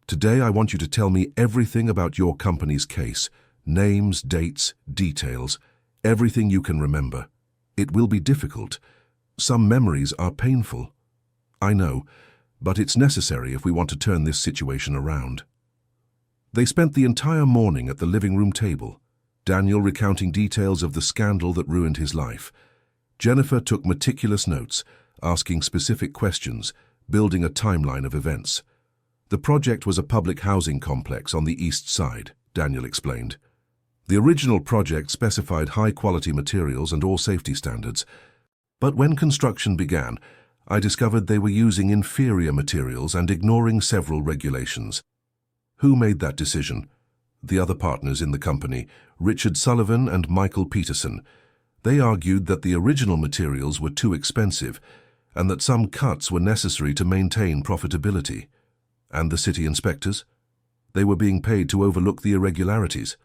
[SPEAKER 1] today I want you to tell me everything about your company's case. Names, dates, details, everything you can remember. It will be difficult. Some memories are painful. I know, but it's necessary if we want to turn this situation around. They spent the entire morning at the living room table, Daniel recounting details of the scandal that ruined his life. Jennifer took meticulous notes, asking specific questions, building a timeline of events. The project was a public housing complex on the east side, Daniel explained. The original project specified high-quality materials and all safety standards, but when construction began, I discovered they were using inferior materials and ignoring several regulations. Who made that decision? The other partners in the company, Richard Sullivan and Michael Peterson. They argued that the original materials were too expensive and that some cuts were necessary to maintain profitability. And the city inspectors? They were being paid to overlook the irregularities.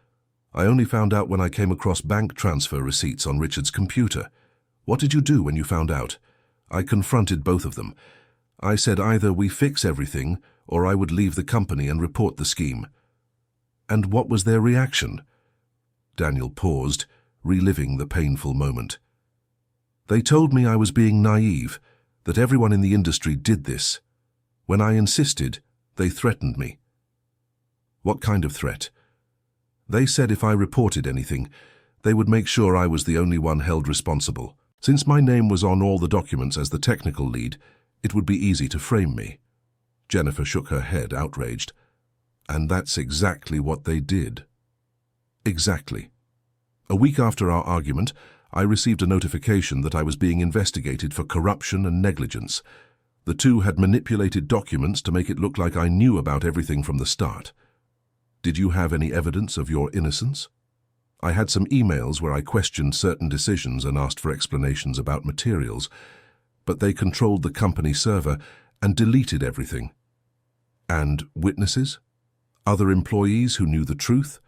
[SPEAKER 1] I only found out when I came across bank transfer receipts on Richard's computer. What did you do when you found out? I confronted both of them. I said either we fix everything or I would leave the company and report the scheme. And what was their reaction? Daniel paused, reliving the painful moment. They told me I was being naive, that everyone in the industry did this. When I insisted, they threatened me. What kind of threat? They said if I reported anything, they would make sure I was the only one held responsible. Since my name was on all the documents as the technical lead, it would be easy to frame me. Jennifer shook her head, outraged. And that's exactly what they did. Exactly. A week after our argument, I received a notification that I was being investigated for corruption and negligence. The two had manipulated documents to make it look like I knew about everything from the start. Did you have any evidence of your innocence? I had some emails where I questioned certain decisions and asked for explanations about materials, but they controlled the company server and deleted everything. And witnesses? Other employees who knew the truth?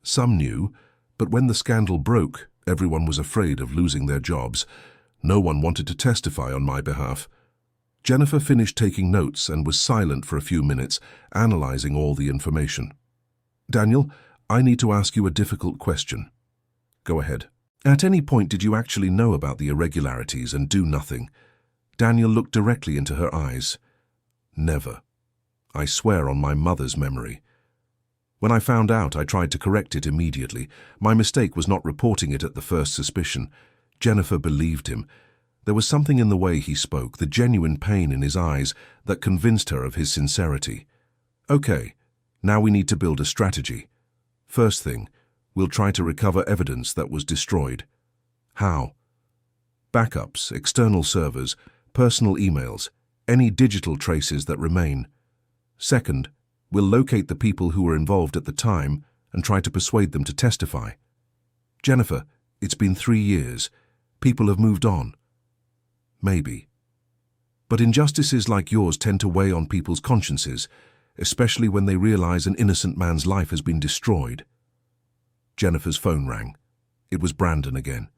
[SPEAKER 1] Some knew, but when the scandal broke, everyone was afraid of losing their jobs. No one wanted to testify on my behalf. Jennifer finished taking notes and was silent for a few minutes, analyzing all the information. Daniel, I need to ask you a difficult question. Go ahead. At any point did you actually know about the irregularities and do nothing? Daniel looked directly into her eyes. Never. I swear on my mother's memory. When I found out, I tried to correct it immediately. My mistake was not reporting it at the first suspicion. Jennifer believed him. There was something in the way he spoke, the genuine pain in his eyes, that convinced her of his sincerity. Okay, now we need to build a strategy. First thing, we'll try to recover evidence that was destroyed. How? Backups, external servers, personal emails, any digital traces that remain. Second, we'll locate the people who were involved at the time and try to persuade them to testify. Jennifer, it's been 3 years. People have moved on. Maybe. But injustices like yours tend to weigh on people's consciences, especially when they realize an innocent man's life has been destroyed. Jennifer's phone rang. It was Brandon again.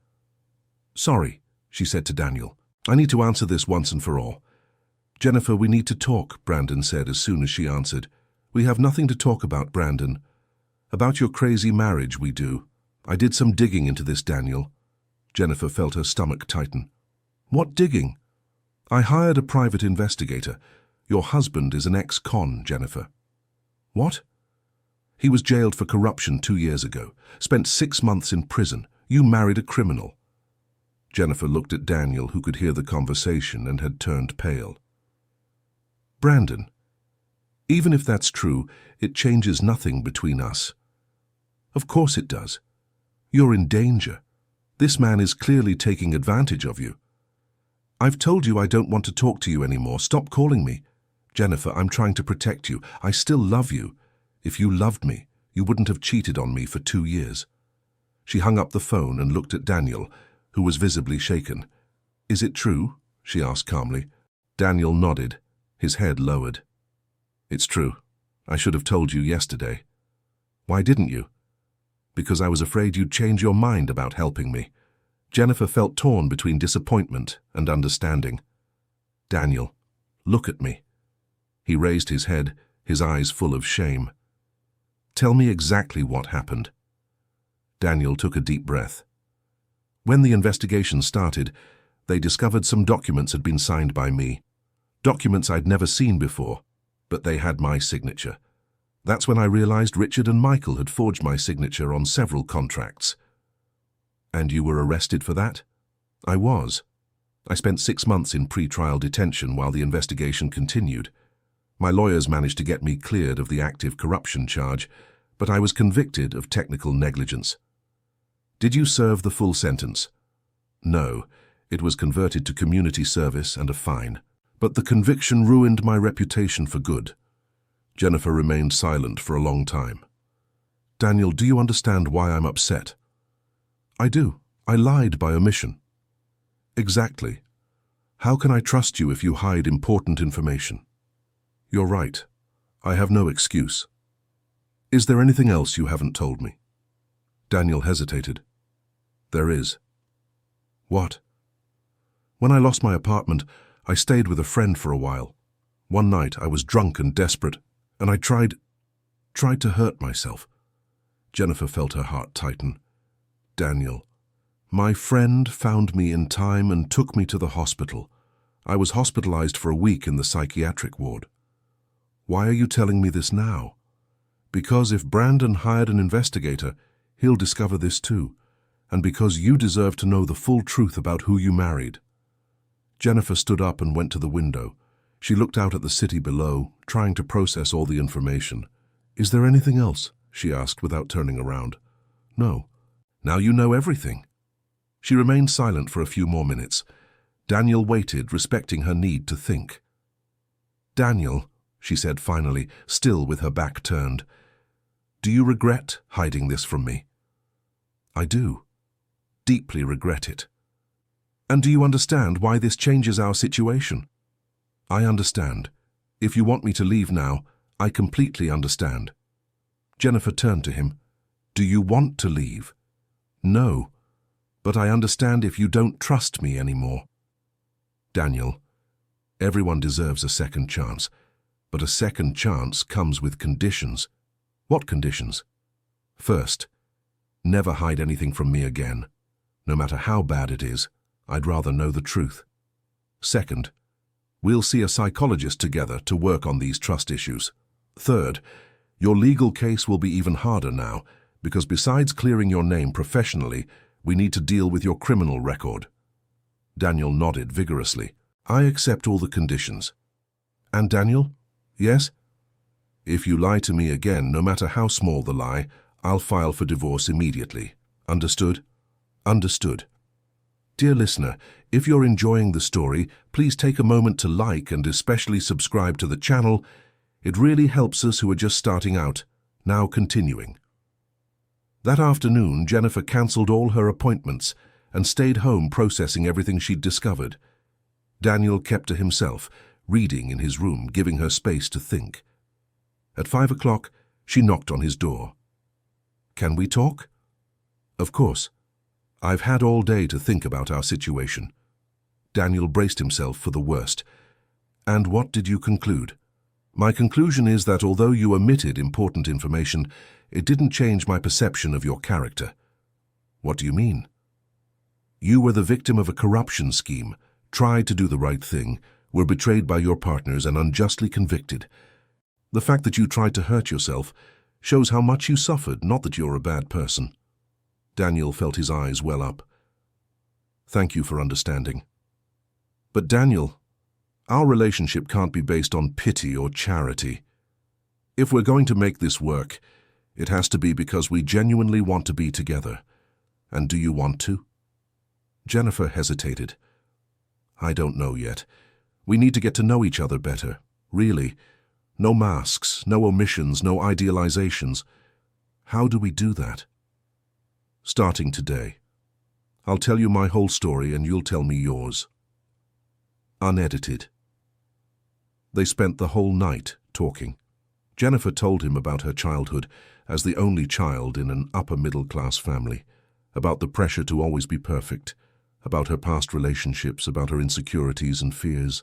[SPEAKER 1] Sorry, she said to Daniel. I need to answer this once and for all. Jennifer, we need to talk, Brandon said as soon as she answered. We have nothing to talk about, Brandon. About your crazy marriage, we do. I did some digging into this, Daniel. Jennifer felt her stomach tighten. What digging? I hired a private investigator. Your husband is an ex-con, Jennifer. What? He was jailed for corruption 2 years ago, spent 6 months in prison. You married a criminal. Jennifer looked at Daniel, who could hear the conversation and had turned pale. Brandon, even if that's true, it changes nothing between us. Of course it does. You're in danger. This man is clearly taking advantage of you. I've told you I don't want to talk to you anymore. Stop calling me. Jennifer, I'm trying to protect you. I still love you. If you loved me, you wouldn't have cheated on me for 2 years. She hung up the phone and looked at Daniel, who was visibly shaken. Is it true? She asked calmly. Daniel nodded, his head lowered. It's true. I should have told you yesterday. Why didn't you? Because I was afraid you'd change your mind about helping me. Jennifer felt torn between disappointment and understanding. Daniel, look at me. He raised his head, his eyes full of shame. Tell me exactly what happened. Daniel took a deep breath. When the investigation started, they discovered some documents had been signed by me. Documents I'd never seen before, but they had my signature. That's when I realized Richard and Michael had forged my signature on several contracts. And you were arrested for that? I was. I spent 6 months in pre-trial detention while the investigation continued. My lawyers managed to get me cleared of the active corruption charge, but I was convicted of technical negligence. Did you serve the full sentence? No, it was converted to community service and a fine. But the conviction ruined my reputation for good. Jennifer remained silent for a long time. Daniel, do you understand why I'm upset? I do. I lied by omission. Exactly. How can I trust you if you hide important information? You're right. I have no excuse. Is there anything else you haven't told me? Daniel hesitated. There is. What? When I lost my apartment, I stayed with a friend for a while. One night I was drunk and desperate, and I tried to hurt myself. Jennifer felt her heart tighten. Daniel, my friend found me in time and took me to the hospital. I was hospitalized for a week in the psychiatric ward. Why are you telling me this now? Because if Brandon hired an investigator, he'll discover this too, and because you deserve to know the full truth about who you married. Jennifer stood up and went to the window. She looked out at the city below, trying to process all the information. Is there anything else? She asked without turning around. No. Now you know everything. She remained silent for a few more minutes. Daniel waited, respecting her need to think. Daniel, she said finally, still with her back turned, do you regret hiding this from me? I do. Deeply regret it. And do you understand why this changes our situation? I understand. If you want me to leave now, I completely understand. Jennifer turned to him. Do you want to leave? No, but I understand if you don't trust me anymore. Daniel, everyone deserves a second chance, but a second chance comes with conditions. What conditions? First, never hide anything from me again. No matter how bad it is, I'd rather know the truth. Second, we'll see a psychologist together to work on these trust issues. Third, your legal case will be even harder now, because besides clearing your name professionally, we need to deal with your criminal record. Daniel nodded vigorously. I accept all the conditions. And Daniel? Yes? If you lie to me again, no matter how small the lie, I'll file for divorce immediately. Understood? Understood. Dear listener, if you're enjoying the story, please take a moment to like and especially subscribe to the channel. It really helps us who are just starting out. Now continuing. That afternoon, Jennifer cancelled all her appointments and stayed home processing everything she'd discovered. Daniel kept to himself, reading in his room, giving her space to think. At 5 o'clock, she knocked on his door. Can we talk? Of course. I've had all day to think about our situation. Daniel braced himself for the worst. And what did you conclude? My conclusion is that although you omitted important information, it didn't change my perception of your character. What do you mean? You were the victim of a corruption scheme, tried to do the right thing, were betrayed by your partners and unjustly convicted. The fact that you tried to hurt yourself shows how much you suffered, not that you're a bad person. Daniel felt his eyes well up. Thank you for understanding. But Daniel, our relationship can't be based on pity or charity. If we're going to make this work, it has to be because we genuinely want to be together. And do you want to? Jennifer hesitated. I don't know yet. We need to get to know each other better, really. No masks, no omissions, no idealizations. How do we do that? Starting today. I'll tell you my whole story and you'll tell me yours. Unedited. They spent the whole night talking. Jennifer told him about her childhood as the only child in an upper-middle-class family, about the pressure to always be perfect, about her past relationships, about her insecurities and fears.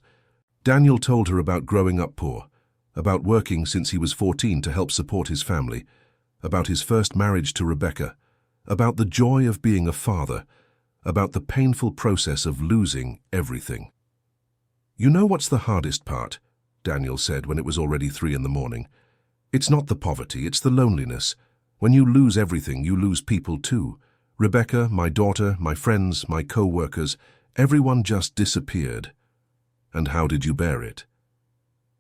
[SPEAKER 1] Daniel told her about growing up poor, about working since he was 14 to help support his family, about his first marriage to Rebecca, about the joy of being a father, about the painful process of losing everything. "You know what's the hardest part?" Daniel said when it was already 3 in the morning. "It's not the poverty, it's the loneliness. When you lose everything, you lose people too. Rebecca, my daughter, my friends, my co-workers, everyone just disappeared." "And how did you bear it?"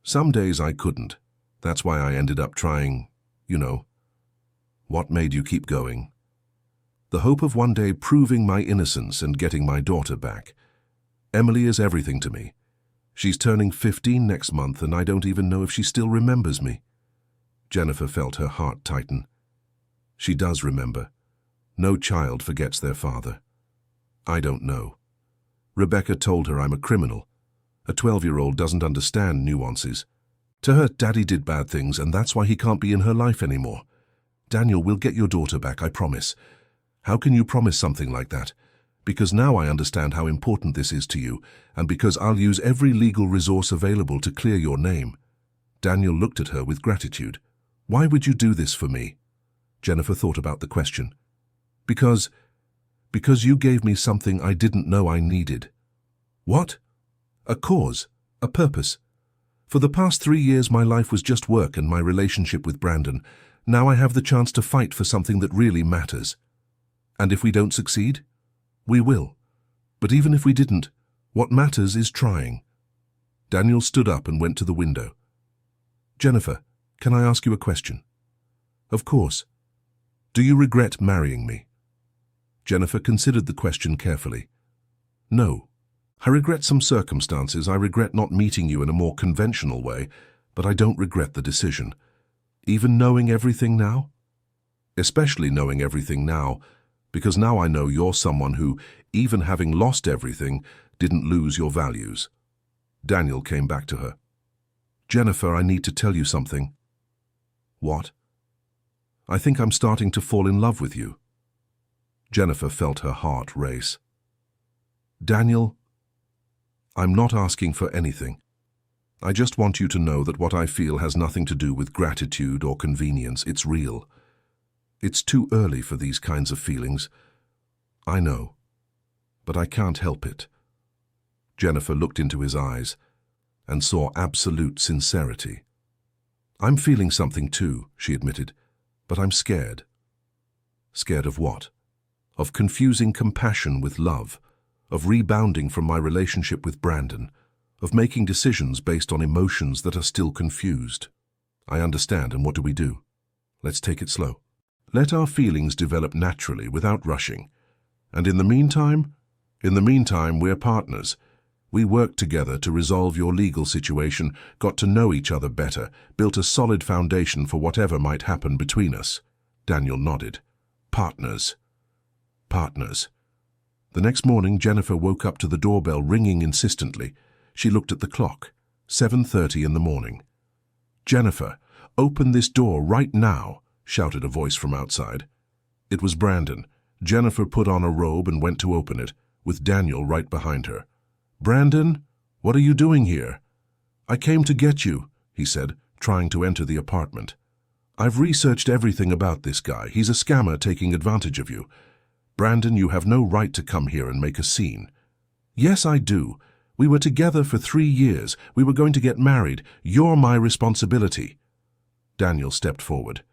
[SPEAKER 1] "Some days I couldn't. That's why I ended up trying, you know." "What made you keep going?" "The hope of one day proving my innocence and getting my daughter back. Emily is everything to me. She's turning 15 next month and I don't even know if she still remembers me." Jennifer felt her heart tighten. She does remember. No child forgets their father. "I don't know. Rebecca told her I'm a criminal. A 12-year-old doesn't understand nuances. To her, Daddy did bad things and that's why he can't be in her life anymore. Daniel, we'll get your daughter back, I promise." "How can you promise something like that?" "Because now I understand how important this is to you, and because I'll use every legal resource available to clear your name." Daniel looked at her with gratitude. "Why would you do this for me?" Jennifer thought about the question. Because you gave me something I didn't know I needed." "What?" "A cause, a purpose. For the past 3 years my life was just work and my relationship with Brandon. Now I have the chance to fight for something that really matters. And if we don't succeed? We will. But even if we didn't, what matters is trying." Daniel stood up and went to the window. "Jennifer, can I ask you a question?" "Of course. Do you regret marrying me?" Jennifer considered the question carefully. "No. I regret some circumstances. I regret not meeting you in a more conventional way, but I don't regret the decision. Even knowing everything now?" "Especially knowing everything now, because now I know you're someone who, even having lost everything, didn't lose your values." Daniel came back to her. "Jennifer, I need to tell you something." "What?" "I think I'm starting to fall in love with you." Jennifer felt her heart race. "Daniel, I'm not asking for anything. I just want you to know that what I feel has nothing to do with gratitude or convenience. It's real. It's too early for these kinds of feelings. I know, but I can't help it." Jennifer looked into his eyes and saw absolute sincerity. "I'm feeling something too," she admitted, "but I'm scared." "Scared of what?" "Of confusing compassion with love, of rebounding from my relationship with Brandon, of making decisions based on emotions that are still confused." "I understand, and what do we do?" "Let's take it slow. Let our feelings develop naturally without rushing. And in the meantime, we're partners. We worked together to resolve your legal situation, got to know each other better, built a solid foundation for whatever might happen between us." Daniel nodded. "Partners. Partners." The next morning, Jennifer woke up to the doorbell ringing insistently. She looked at the clock. 7:30 in the morning. "Jennifer, open this door right now," shouted a voice from outside. It was Brandon. Jennifer put on a robe and went to open it, with Daniel right behind her. "Brandon, what are you doing here?" "I came to get you," he said, trying to enter the apartment. "I've researched everything about this guy. He's a scammer taking advantage of you. Brandon, you have no right to come here and make a scene." "Yes, I do. We were together for 3 years. We were going to get married. You're my responsibility." Daniel stepped forward.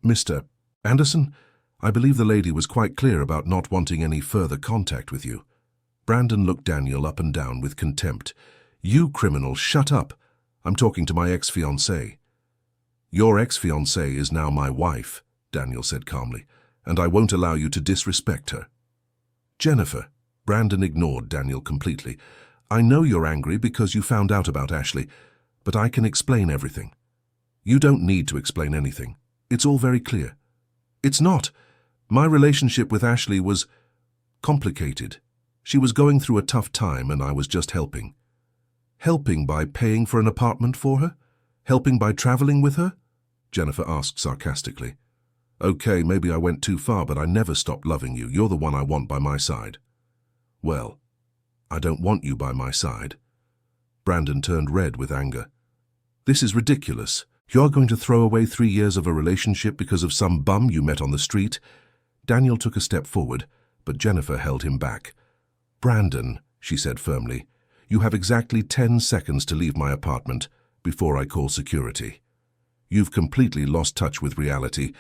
[SPEAKER 1] "Mr. Anderson, I believe the lady was quite clear about not wanting any further contact with you." Brandon looked Daniel up and down with contempt. "You criminal, shut up. I'm talking to my ex-fiancé." "Your ex-fiancé is now my wife," Daniel said calmly, "and I won't allow you to disrespect her." "Jennifer," Brandon ignored Daniel completely, "I know you're angry because you found out about Ashley, but I can explain everything. You don't need to explain anything. It's all very clear. It's not. My relationship with Ashley was complicated. She was going through a tough time and I was just helping. Helping by paying for an apartment for her? Helping by traveling with her? Jennifer asked sarcastically. Okay, maybe I went too far, but I never stopped loving you. You're the one I want by my side. Well, I don't want you by my side. Brandon turned red with anger. This is ridiculous. You're going to throw away 3 years of a relationship because of some bum you met on the street? Daniel took a step forward, but Jennifer held him back. Brandon, she said firmly, you have exactly 10 seconds to leave my apartment before I call security. You've completely lost touch with reality.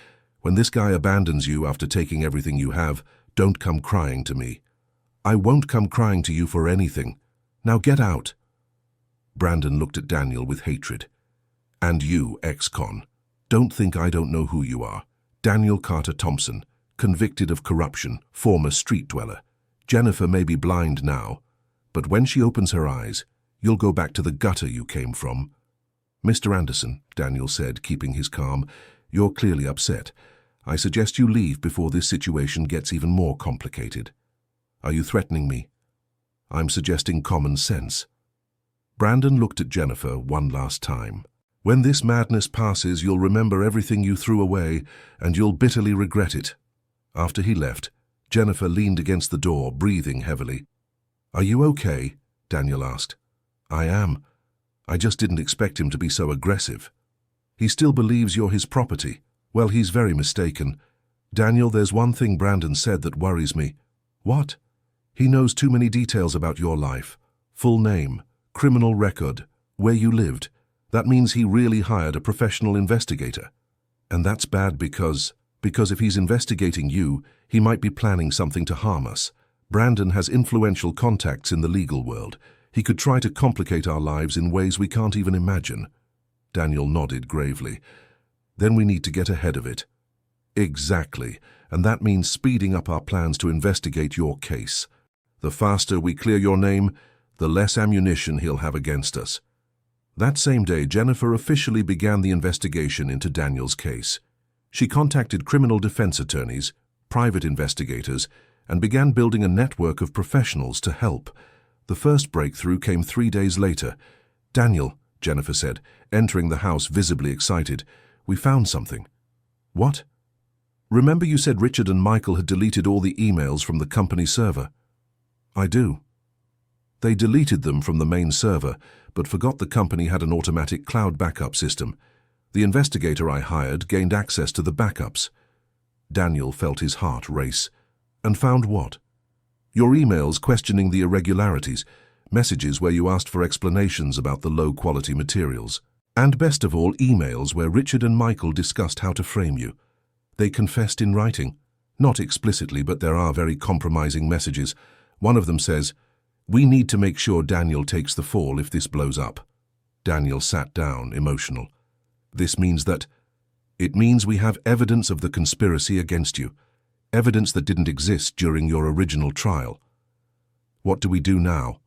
[SPEAKER 1] When this guy abandons you after taking everything you have, don't come crying to me. I won't come crying to you for anything. Now get out. Brandon looked at Daniel with hatred. And you, ex-con, don't think I don't know who you are. Daniel Carter Thompson, convicted of corruption, former street dweller. Jennifer may be blind now, but when she opens her eyes, you'll go back to the gutter you came from. Mr. Anderson, Daniel said, keeping his calm, you're clearly upset. I suggest you leave before this situation gets even more complicated. Are you threatening me? I'm suggesting common sense. Brandon looked at Jennifer one last time. When this madness passes, you'll remember everything you threw away, and you'll bitterly regret it. After he left, Jennifer leaned against the door, breathing heavily. Are you okay? Daniel asked. I am. I just didn't expect him to be so aggressive. He still believes you're his property. Well, he's very mistaken. Daniel, there's one thing Brandon said that worries me. What? He knows too many details about your life. Full name, criminal record, where you lived. That means he really hired a professional investigator. And that's bad because if he's investigating you, he might be planning something to harm us. Brandon has influential contacts in the legal world. He could try to complicate our lives in ways we can't even imagine. Daniel nodded gravely. Then we need to get ahead of it. Exactly, and that means speeding up our plans to investigate your case. The faster we clear your name, the less ammunition he'll have against us. That same day, Jennifer officially began the investigation into Daniel's case. She contacted criminal defense attorneys, private investigators, and began building a network of professionals to help. The first breakthrough came 3 days later. Daniel, Jennifer said, entering the house visibly excited, we found something. What? Remember you said Richard and Michael had deleted all the emails from the company server? I do. They deleted them from the main server, but forgot the company had an automatic cloud backup system. The investigator I hired gained access to the backups. Daniel felt his heart race. And found what? Your emails questioning the irregularities, messages where you asked for explanations about the low-quality materials. And best of all, emails where Richard and Michael discussed how to frame you. They confessed in writing. Not explicitly, but there are very compromising messages. One of them says, we need to make sure Daniel takes the fall if this blows up. Daniel sat down, emotional. This means that... It means we have evidence of the conspiracy against you. Evidence that didn't exist during your original trial. What do we do now?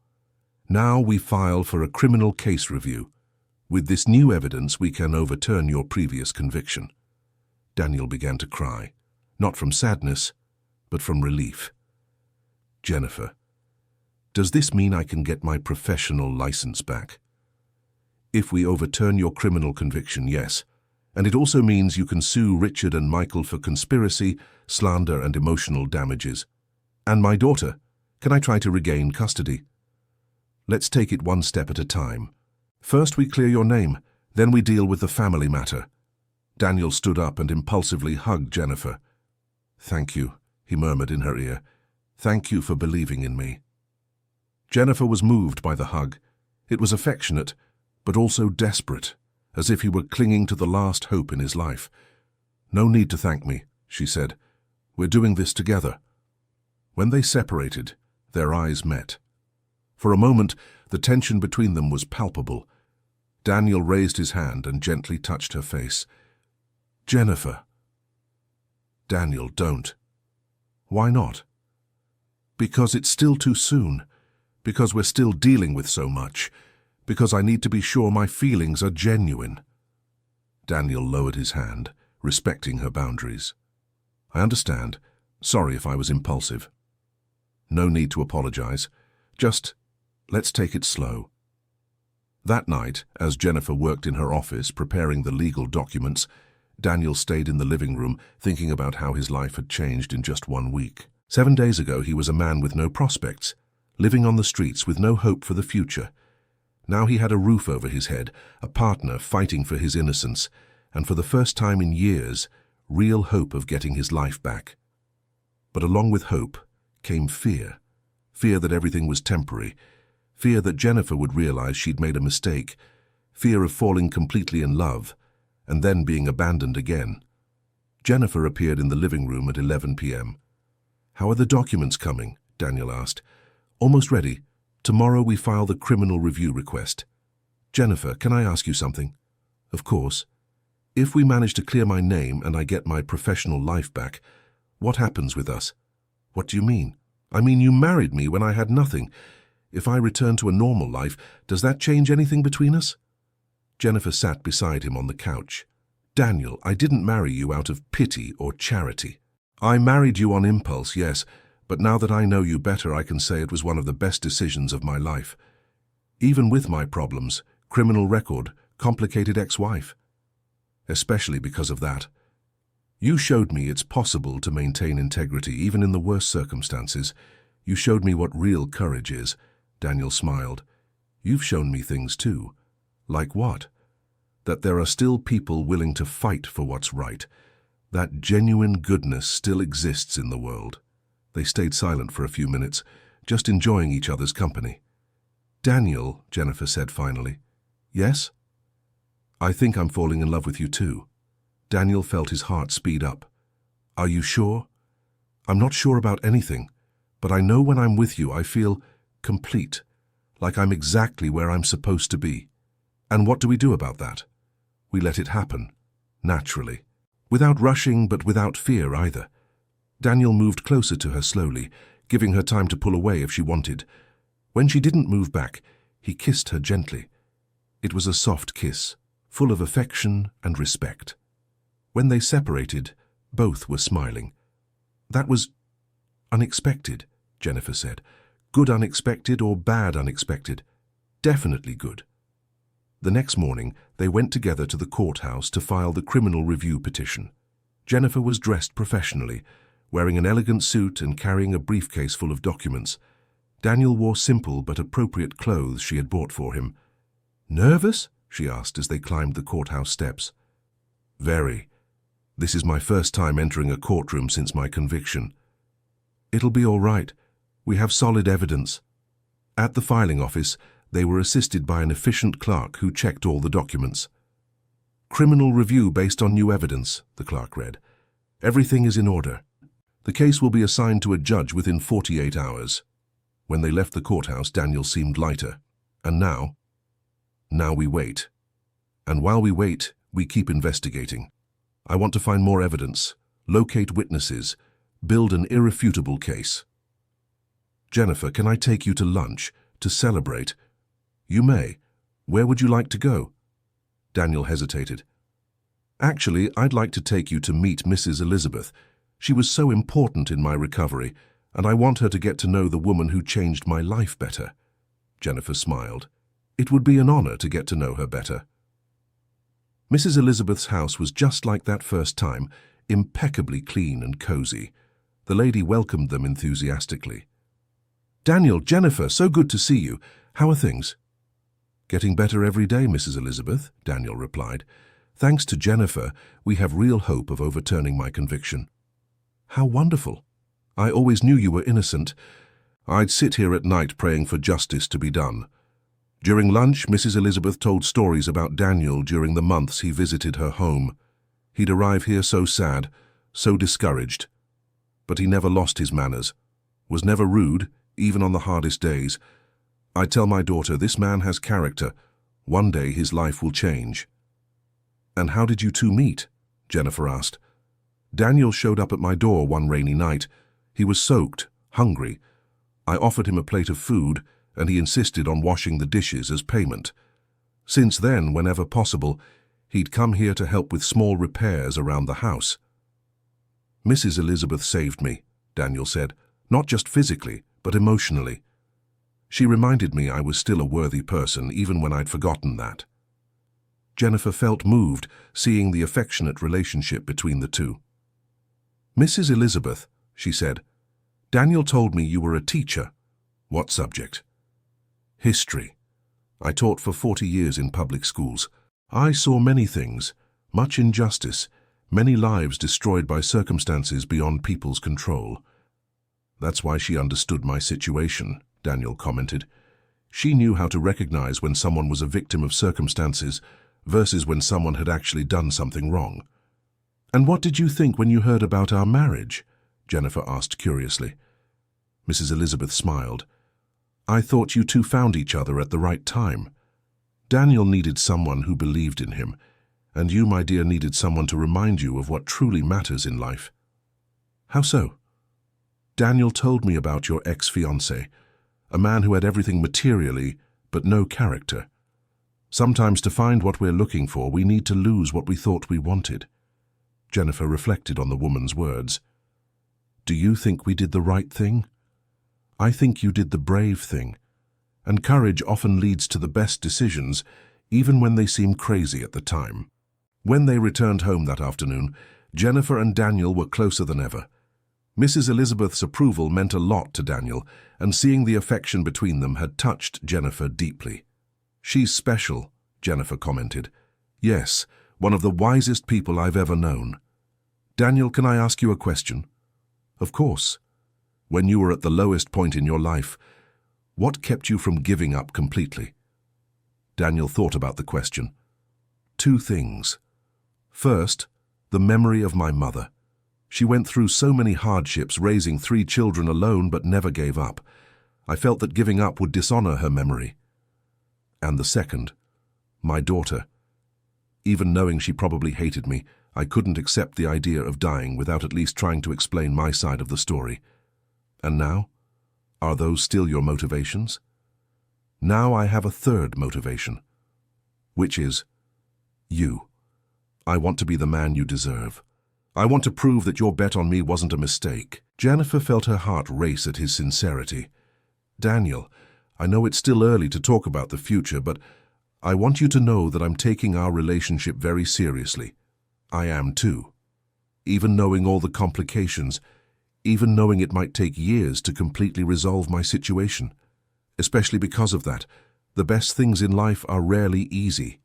[SPEAKER 1] Now we file for a criminal case review. With this new evidence, we can overturn your previous conviction. Daniel began to cry, not from sadness, but from relief. Jennifer, does this mean I can get my professional license back? If we overturn your criminal conviction, yes. And it also means you can sue Richard and Michael for conspiracy, slander, and emotional damages. And my daughter, can I try to regain custody? Let's take it one step at a time. First we clear your name, then we deal with the family matter. Daniel stood up and impulsively hugged Jennifer. Thank you, he murmured in her ear. Thank you for believing in me. Jennifer was moved by the hug. It was affectionate, but also desperate, as if he were clinging to the last hope in his life. No need to thank me, she said. We're doing this together. When they separated, their eyes met. For a moment, the tension between them was palpable. Daniel raised his hand and gently touched her face. Jennifer. Daniel, don't. Why not? Because it's still too soon. Because we're still dealing with so much. Because I need to be sure my feelings are genuine. Daniel lowered his hand, respecting her boundaries. I understand. Sorry if I was impulsive. No need to apologize. Just, let's take it slow. That night, as Jennifer worked in her office preparing the legal documents, Daniel stayed in the living room thinking about how his life had changed in just 1 week. 7 days ago, he was a man with no prospects, living on the streets with no hope for the future. Now he had a roof over his head, a partner fighting for his innocence, and for the first time in years, real hope of getting his life back. But along with hope came fear. Fear that everything was temporary. Fear that Jennifer would realize she'd made a mistake. Fear of falling completely in love, and then being abandoned again. Jennifer appeared in the living room at 11 p.m. "How are the documents coming?" Daniel asked. "Almost ready. Tomorrow we file the criminal review request." "Jennifer, can I ask you something?" "Of course. If we manage to clear my name and I get my professional life back, what happens with us?" "What do you mean?" "I mean, you married me when I had nothing. If I return to a normal life, does that change anything between us?" Jennifer sat beside him on the couch. "Daniel, I didn't marry you out of pity or charity. I married you on impulse, yes, but now that I know you better, I can say it was one of the best decisions of my life. Even with my problems, criminal record, complicated ex-wife. Especially because of that. You showed me it's possible to maintain integrity even in the worst circumstances. You showed me what real courage is." Daniel smiled. "You've shown me things too." "Like what?" "That there are still people willing to fight for what's right. That genuine goodness still exists in the world." They stayed silent for a few minutes, just enjoying each other's company. "Daniel," Jennifer said finally. "Yes?" "I think I'm falling in love with you too." Daniel felt his heart speed up. "Are you sure?" "I'm not sure about anything, but I know when I'm with you I feel complete, like I'm exactly where I'm supposed to be." "And what do we do about that?" "We let it happen, naturally. Without rushing, but without fear either." Daniel moved closer to her slowly, giving her time to pull away if she wanted. When she didn't move back, he kissed her gently. It was a soft kiss, full of affection and respect. When they separated, both were smiling. "That was unexpected," Jennifer said. "Good unexpected or bad unexpected?" "Definitely good." The next morning, they went together to the courthouse to file the criminal review petition. Jennifer was dressed professionally, wearing an elegant suit and carrying a briefcase full of documents. Daniel wore simple but appropriate clothes she had bought for him. "Nervous?" she asked as they climbed the courthouse steps. "Very. This is my first time entering a courtroom since my conviction." "It'll be all right. We have solid evidence." At the filing office, they were assisted by an efficient clerk who checked all the documents. "Criminal review based on new evidence," the clerk read. "Everything is in order. The case will be assigned to a judge within 48 hours. When they left the courthouse, Daniel seemed lighter. "And now?" "Now we wait. And while we wait, we keep investigating. I want to find more evidence, locate witnesses, build an irrefutable case." "Jennifer, can I take you to lunch, to celebrate?" "You may. Where would you like to go?" Daniel hesitated. "Actually, I'd like to take you to meet Mrs. Elizabeth. She was so important in my recovery, and I want her to get to know the woman who changed my life better." Jennifer smiled. "It would be an honor to get to know her better." Mrs. Elizabeth's house was just like that first time, impeccably clean and cozy. The lady welcomed them enthusiastically. "Daniel, Jennifer, so good to see you. How are things?" "Getting better every day, Mrs. Elizabeth," Daniel replied. "Thanks to Jennifer, we have real hope of overturning my conviction." "How wonderful. I always knew you were innocent. I'd sit here at night praying for justice to be done." During lunch, Mrs. Elizabeth told stories about Daniel during the months he visited her home. He'd arrive here so sad, so discouraged. But he never lost his manners, was never rude, even on the hardest days. "I tell my daughter, this man has character. One day his life will change." "And how did you two meet?" Jennifer asked. "Daniel showed up at my door one rainy night. He was soaked, hungry. I offered him a plate of food, and he insisted on washing the dishes as payment. Since then, whenever possible, He'd come here to help with small repairs around the house. "Mrs. Elizabeth saved me," Daniel said, "not just physically, but emotionally. She reminded me I was still a worthy person, even when I'd forgotten that." Jennifer felt moved, seeing the affectionate relationship between the two. "Mrs. Elizabeth," she said, "Daniel told me you were a teacher." "What subject?" "History. I taught for 40 years in public schools. I saw many things, much injustice, many lives destroyed by circumstances beyond people's control." "That's why she understood my situation," Daniel commented. "She knew how to recognize when someone was a victim of circumstances versus when someone had actually done something wrong." "And what did you think when you heard about our marriage?" Jennifer asked curiously. Mrs. Elizabeth smiled. "I thought you two found each other at the right time. Daniel needed someone who believed in him, and you, my dear, needed someone to remind you of what truly matters in life." "How so?" "Daniel told me about your ex-fiancé, a man who had everything materially, but no character. Sometimes to find what we're looking for, we need to lose what we thought we wanted." Jennifer reflected on the woman's words. "Do you think we did the right thing?" "I think you did the brave thing. And courage often leads to the best decisions, even when they seem crazy at the time." When they returned home that afternoon, Jennifer and Daniel were closer than ever. Mrs. Elizabeth's approval meant a lot to Daniel, and seeing the affection between them had touched Jennifer deeply. "She's special," Jennifer commented. "Yes, one of the wisest people I've ever known." "Daniel, can I ask you a question?" "Of course." "When you were at the lowest point in your life, what kept you from giving up completely?" Daniel thought about the question. "Two things. First, the memory of my mother. She went through so many hardships raising 3 children alone but never gave up. I felt that giving up would dishonor her memory. And the second, my daughter. Even knowing she probably hated me, I couldn't accept the idea of dying without at least trying to explain my side of the story. And now? Are those still your motivations?" "Now I have a third motivation." "Which is?" "You. I want to be the man you deserve. I want to prove that your bet on me wasn't a mistake." Jennifer felt her heart race at his sincerity. "Daniel, I know it's still early to talk about the future, but I want you to know that I'm taking our relationship very seriously. I am too. Even knowing all the complications, even knowing it might take years to completely resolve my situation. Especially because of that, the best things in life are rarely easy."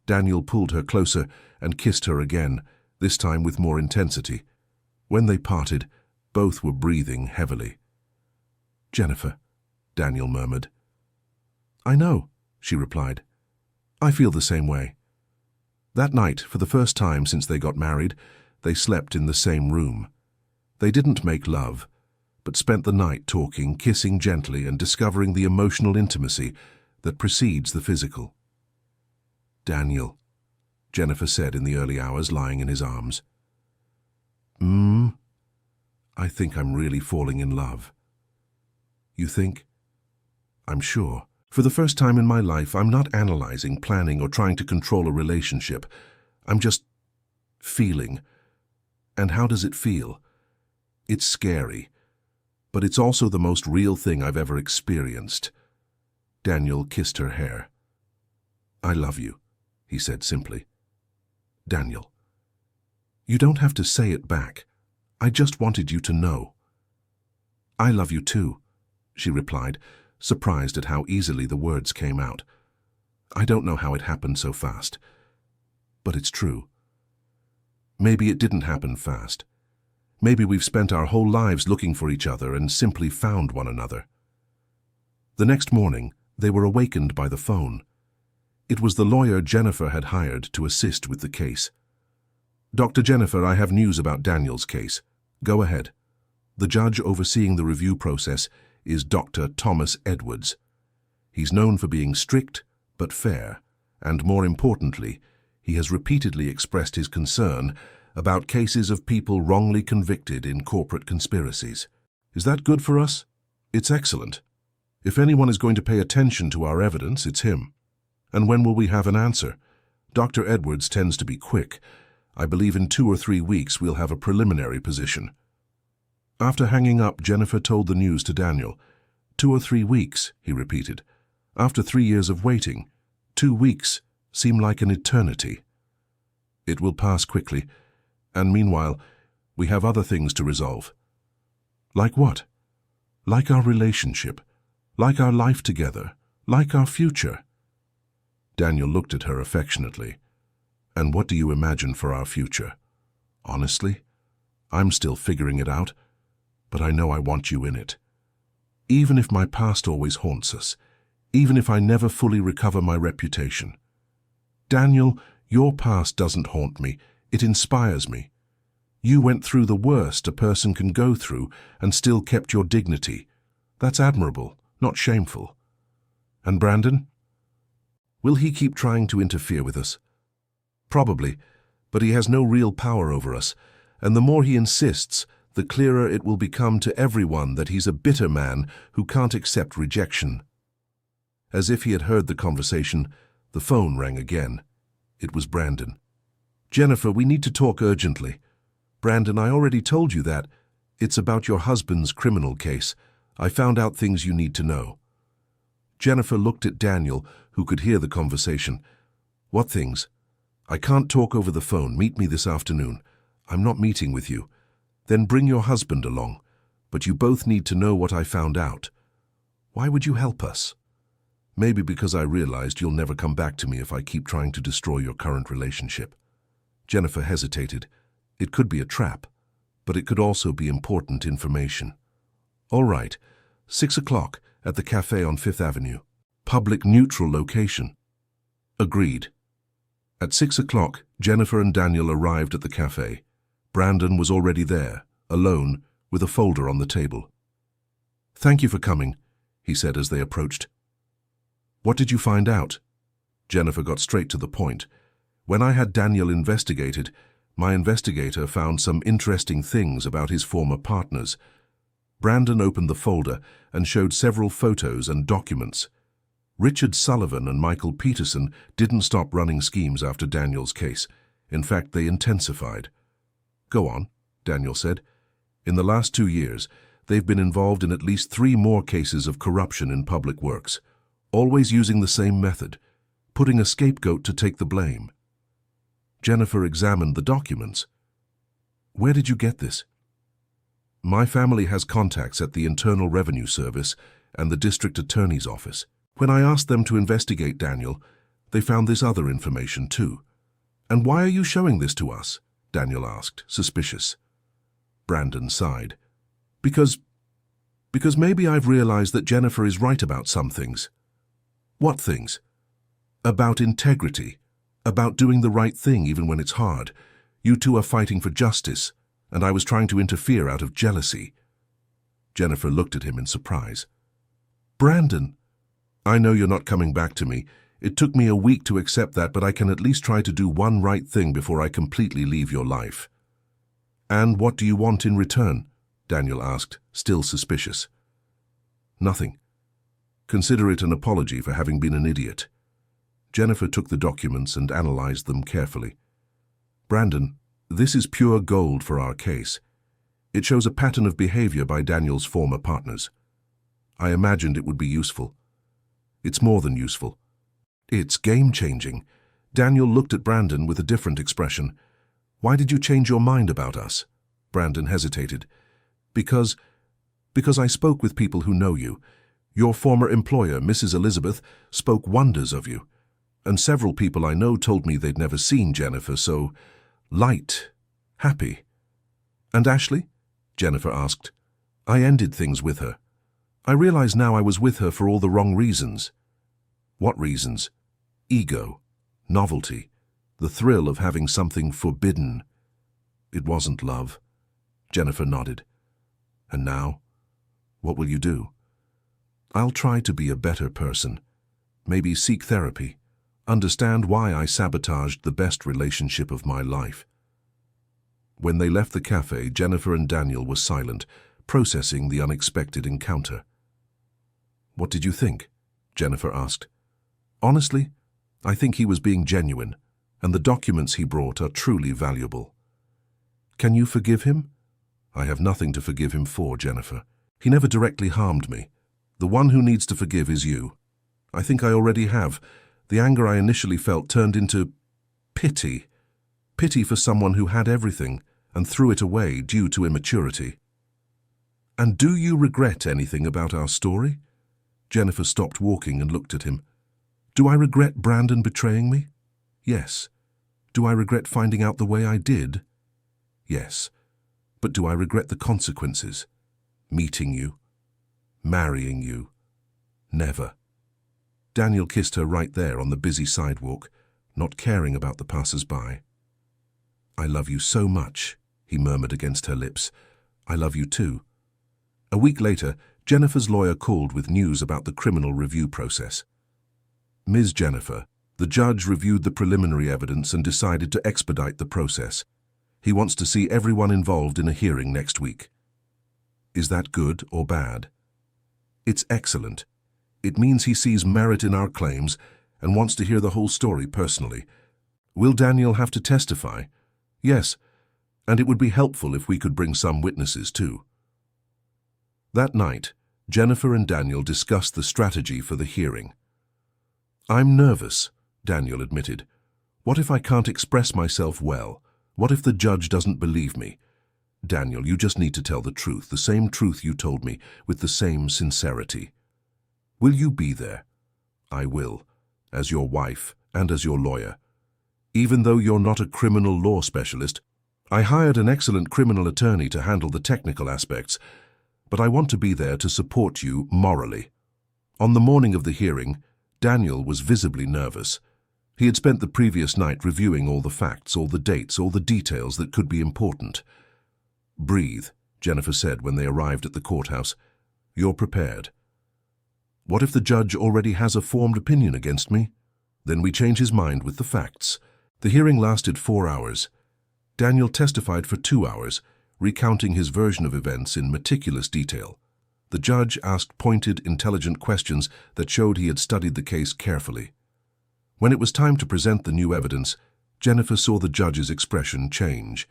[SPEAKER 1] Daniel pulled her closer and kissed her again, this time with more intensity. When they parted, both were breathing heavily. "Jennifer," Daniel murmured. "I know," she replied. "I feel the same way." That night, for the first time since they got married, they slept in the same room. They didn't make love, but spent the night talking, kissing gently, and discovering the emotional intimacy that precedes the physical. "Daniel," Jennifer said in the early hours, lying in his arms. I think I'm really falling in love." "You think?" "I'm sure. For the first time in my life, I'm not analyzing, planning, or trying to control a relationship. I'm just feeling. And how does it feel? It's scary, but it's also the most real thing I've ever experienced." Daniel kissed her hair. "I love you," he said simply. "Daniel." "You don't have to say it back. I just wanted you to know." "I love you too," she replied, surprised at how easily the words came out. "I don't know how it happened so fast, but it's true. Maybe it didn't happen fast. Maybe we've spent our whole lives looking for each other and simply found one another." The next morning, they were awakened by the phone. It was the lawyer Jennifer had hired to assist with the case. "Dr. Jennifer, I have news about Daniel's case. Go ahead." The judge overseeing the review process is Dr. Thomas Edwards. He's known for being strict but fair, and more importantly, he has repeatedly expressed his concern about cases of people wrongly convicted in corporate conspiracies. Is that good for us? It's excellent. If anyone is going to pay attention to our evidence, it's him. And when will we have an answer? Dr. Edwards tends to be quick. I believe in 2 or 3 weeks we'll have a preliminary position." After hanging up, Jennifer told the news to Daniel. 2 or 3 weeks, he repeated. After 3 years of waiting, 2 weeks seem like an eternity. It will pass quickly, and meanwhile, we have other things to resolve. Like what? Like our relationship, like our life together, like our future. Daniel looked at her affectionately. "And what do you imagine for our future?" "Honestly, I'm still figuring it out, but I know I want you in it. Even if my past always haunts us, even if I never fully recover my reputation. Daniel, your past doesn't haunt me, it inspires me. You went through the worst a person can go through and still kept your dignity. That's admirable, not shameful. And Brandon? Will he keep trying to interfere with us? Probably, but he has no real power over us, and the more he insists, the clearer it will become to everyone that he's a bitter man who can't accept rejection." As if he had heard the conversation, the phone rang again. It was Brandon. "Jennifer, we need to talk urgently." "Brandon, I already told you that. It's about your husband's criminal case. I found out things you need to know." Jennifer looked at Daniel, who could hear the conversation. "What things?" "I can't talk over the phone. Meet me this afternoon." "I'm not meeting with you." "Then bring your husband along. But you both need to know what I found out." "Why would you help us?" "Maybe because I realized you'll never come back to me if I keep trying to destroy your current relationship." Jennifer hesitated. It could be a trap, but it could also be important information. "All right, 6 o'clock at the cafe on 5th Avenue. Public neutral location." Agreed. At 6 o'clock, Jennifer and Daniel arrived at the cafe. Brandon was already there, alone, with a folder on the table. "Thank you for coming," he said as they approached. "What did you find out?" Jennifer got straight to the point. "When I had Daniel investigated, my investigator found some interesting things about his former partners." Brandon opened the folder and showed several photos and documents. Richard Sullivan and Michael Peterson didn't stop running schemes after Daniel's case. In fact, they intensified. "Go on," Daniel said. "In the last 2 years, they've been involved in at least 3 more cases of corruption in public works, always using the same method, putting a scapegoat to take the blame." Jennifer examined the documents. "Where did you get this?" "My family has contacts at the Internal Revenue Service and the District Attorney's Office. When I asked them to investigate Daniel, they found this other information too." "And why are you showing this to us?" Daniel asked, suspicious. Brandon sighed. Because maybe I've realized that Jennifer is right about some things." "What things?" "About integrity, about doing the right thing even when it's hard. You two are fighting for justice, and I was trying to interfere out of jealousy." Jennifer looked at him in surprise. "Brandon, I know you're not coming back to me. It took me a week to accept that, but I can at least try to do one right thing before I completely leave your life." "And what do you want in return?" Daniel asked, still suspicious. "Nothing. Consider it an apology for having been an idiot." Jennifer took the documents and analyzed them carefully. "Brandon, this is pure gold for our case. It shows a pattern of behavior by Daniel's former partners. I imagined it would be useful. It's more than useful. It's game-changing." Daniel looked at Brandon with a different expression. "Why did you change your mind about us?" Brandon hesitated. Because I spoke with people who know you. Your former employer, Mrs. Elizabeth, spoke wonders of you. And several people I know told me they'd never seen Jennifer so light, happy." "And Ashley?" Jennifer asked. "I ended things with her. I realize now I was with her for all the wrong reasons." "What reasons?" "Ego, novelty, the thrill of having something forbidden." "It wasn't love." Jennifer nodded. "And now? What will you do?" "I'll try to be a better person. Maybe seek therapy. Understand why I sabotaged the best relationship of my life." When they left the cafe, Jennifer and Daniel were silent, processing the unexpected encounter. "What did you think?" Jennifer asked. "Honestly, I think he was being genuine. and the documents he brought are truly valuable. Can you forgive him? I have nothing to forgive him for, Jennifer. He never directly harmed me. The one who needs to forgive is you. I think I already have. The anger I initially felt turned into pity. Pity for someone who had everything and threw it away due to immaturity. And do you regret anything about our story? Jennifer stopped walking and looked at him. Do I regret Brandon betraying me? Yes. Do I regret finding out the way I did? Yes. But do I regret the consequences? Meeting you? Marrying you? Never. Daniel kissed her right there on the busy sidewalk, not caring about the passers-by. I love you so much, he murmured against her lips. I love you too. A week later, Jennifer's lawyer called with news about the criminal review process. Ms. Jennifer, the judge reviewed the preliminary evidence and decided to expedite the process. He wants to see everyone involved in a hearing next week. Is that good or bad? It's excellent. It means he sees merit in our claims and wants to hear the whole story personally. Will Daniel have to testify? Yes, and it would be helpful if we could bring some witnesses too. That night, Jennifer and Daniel discussed the strategy for the hearing. I'm nervous, Daniel admitted. What if I can't express myself well? What if the judge doesn't believe me? Daniel, you just need to tell the truth, the same truth you told me, with the same sincerity. Will you be there? I will, as your wife and as your lawyer. Even though you're not a criminal law specialist, I hired an excellent criminal attorney to handle the technical aspects, but I want to be there to support you morally. On the morning of the hearing, Daniel was visibly nervous. He had spent the previous night reviewing all the facts, all the dates, all the details that could be important. Breathe, Jennifer said when they arrived at the courthouse. You're prepared. What if the judge already has a formed opinion against me? Then we change his mind with the facts. The hearing lasted 4 hours. Daniel testified for 2 hours, recounting his version of events in meticulous detail. The judge asked pointed, intelligent questions that showed he had studied the case carefully. When it was time to present the new evidence, Jennifer saw the judge's expression change.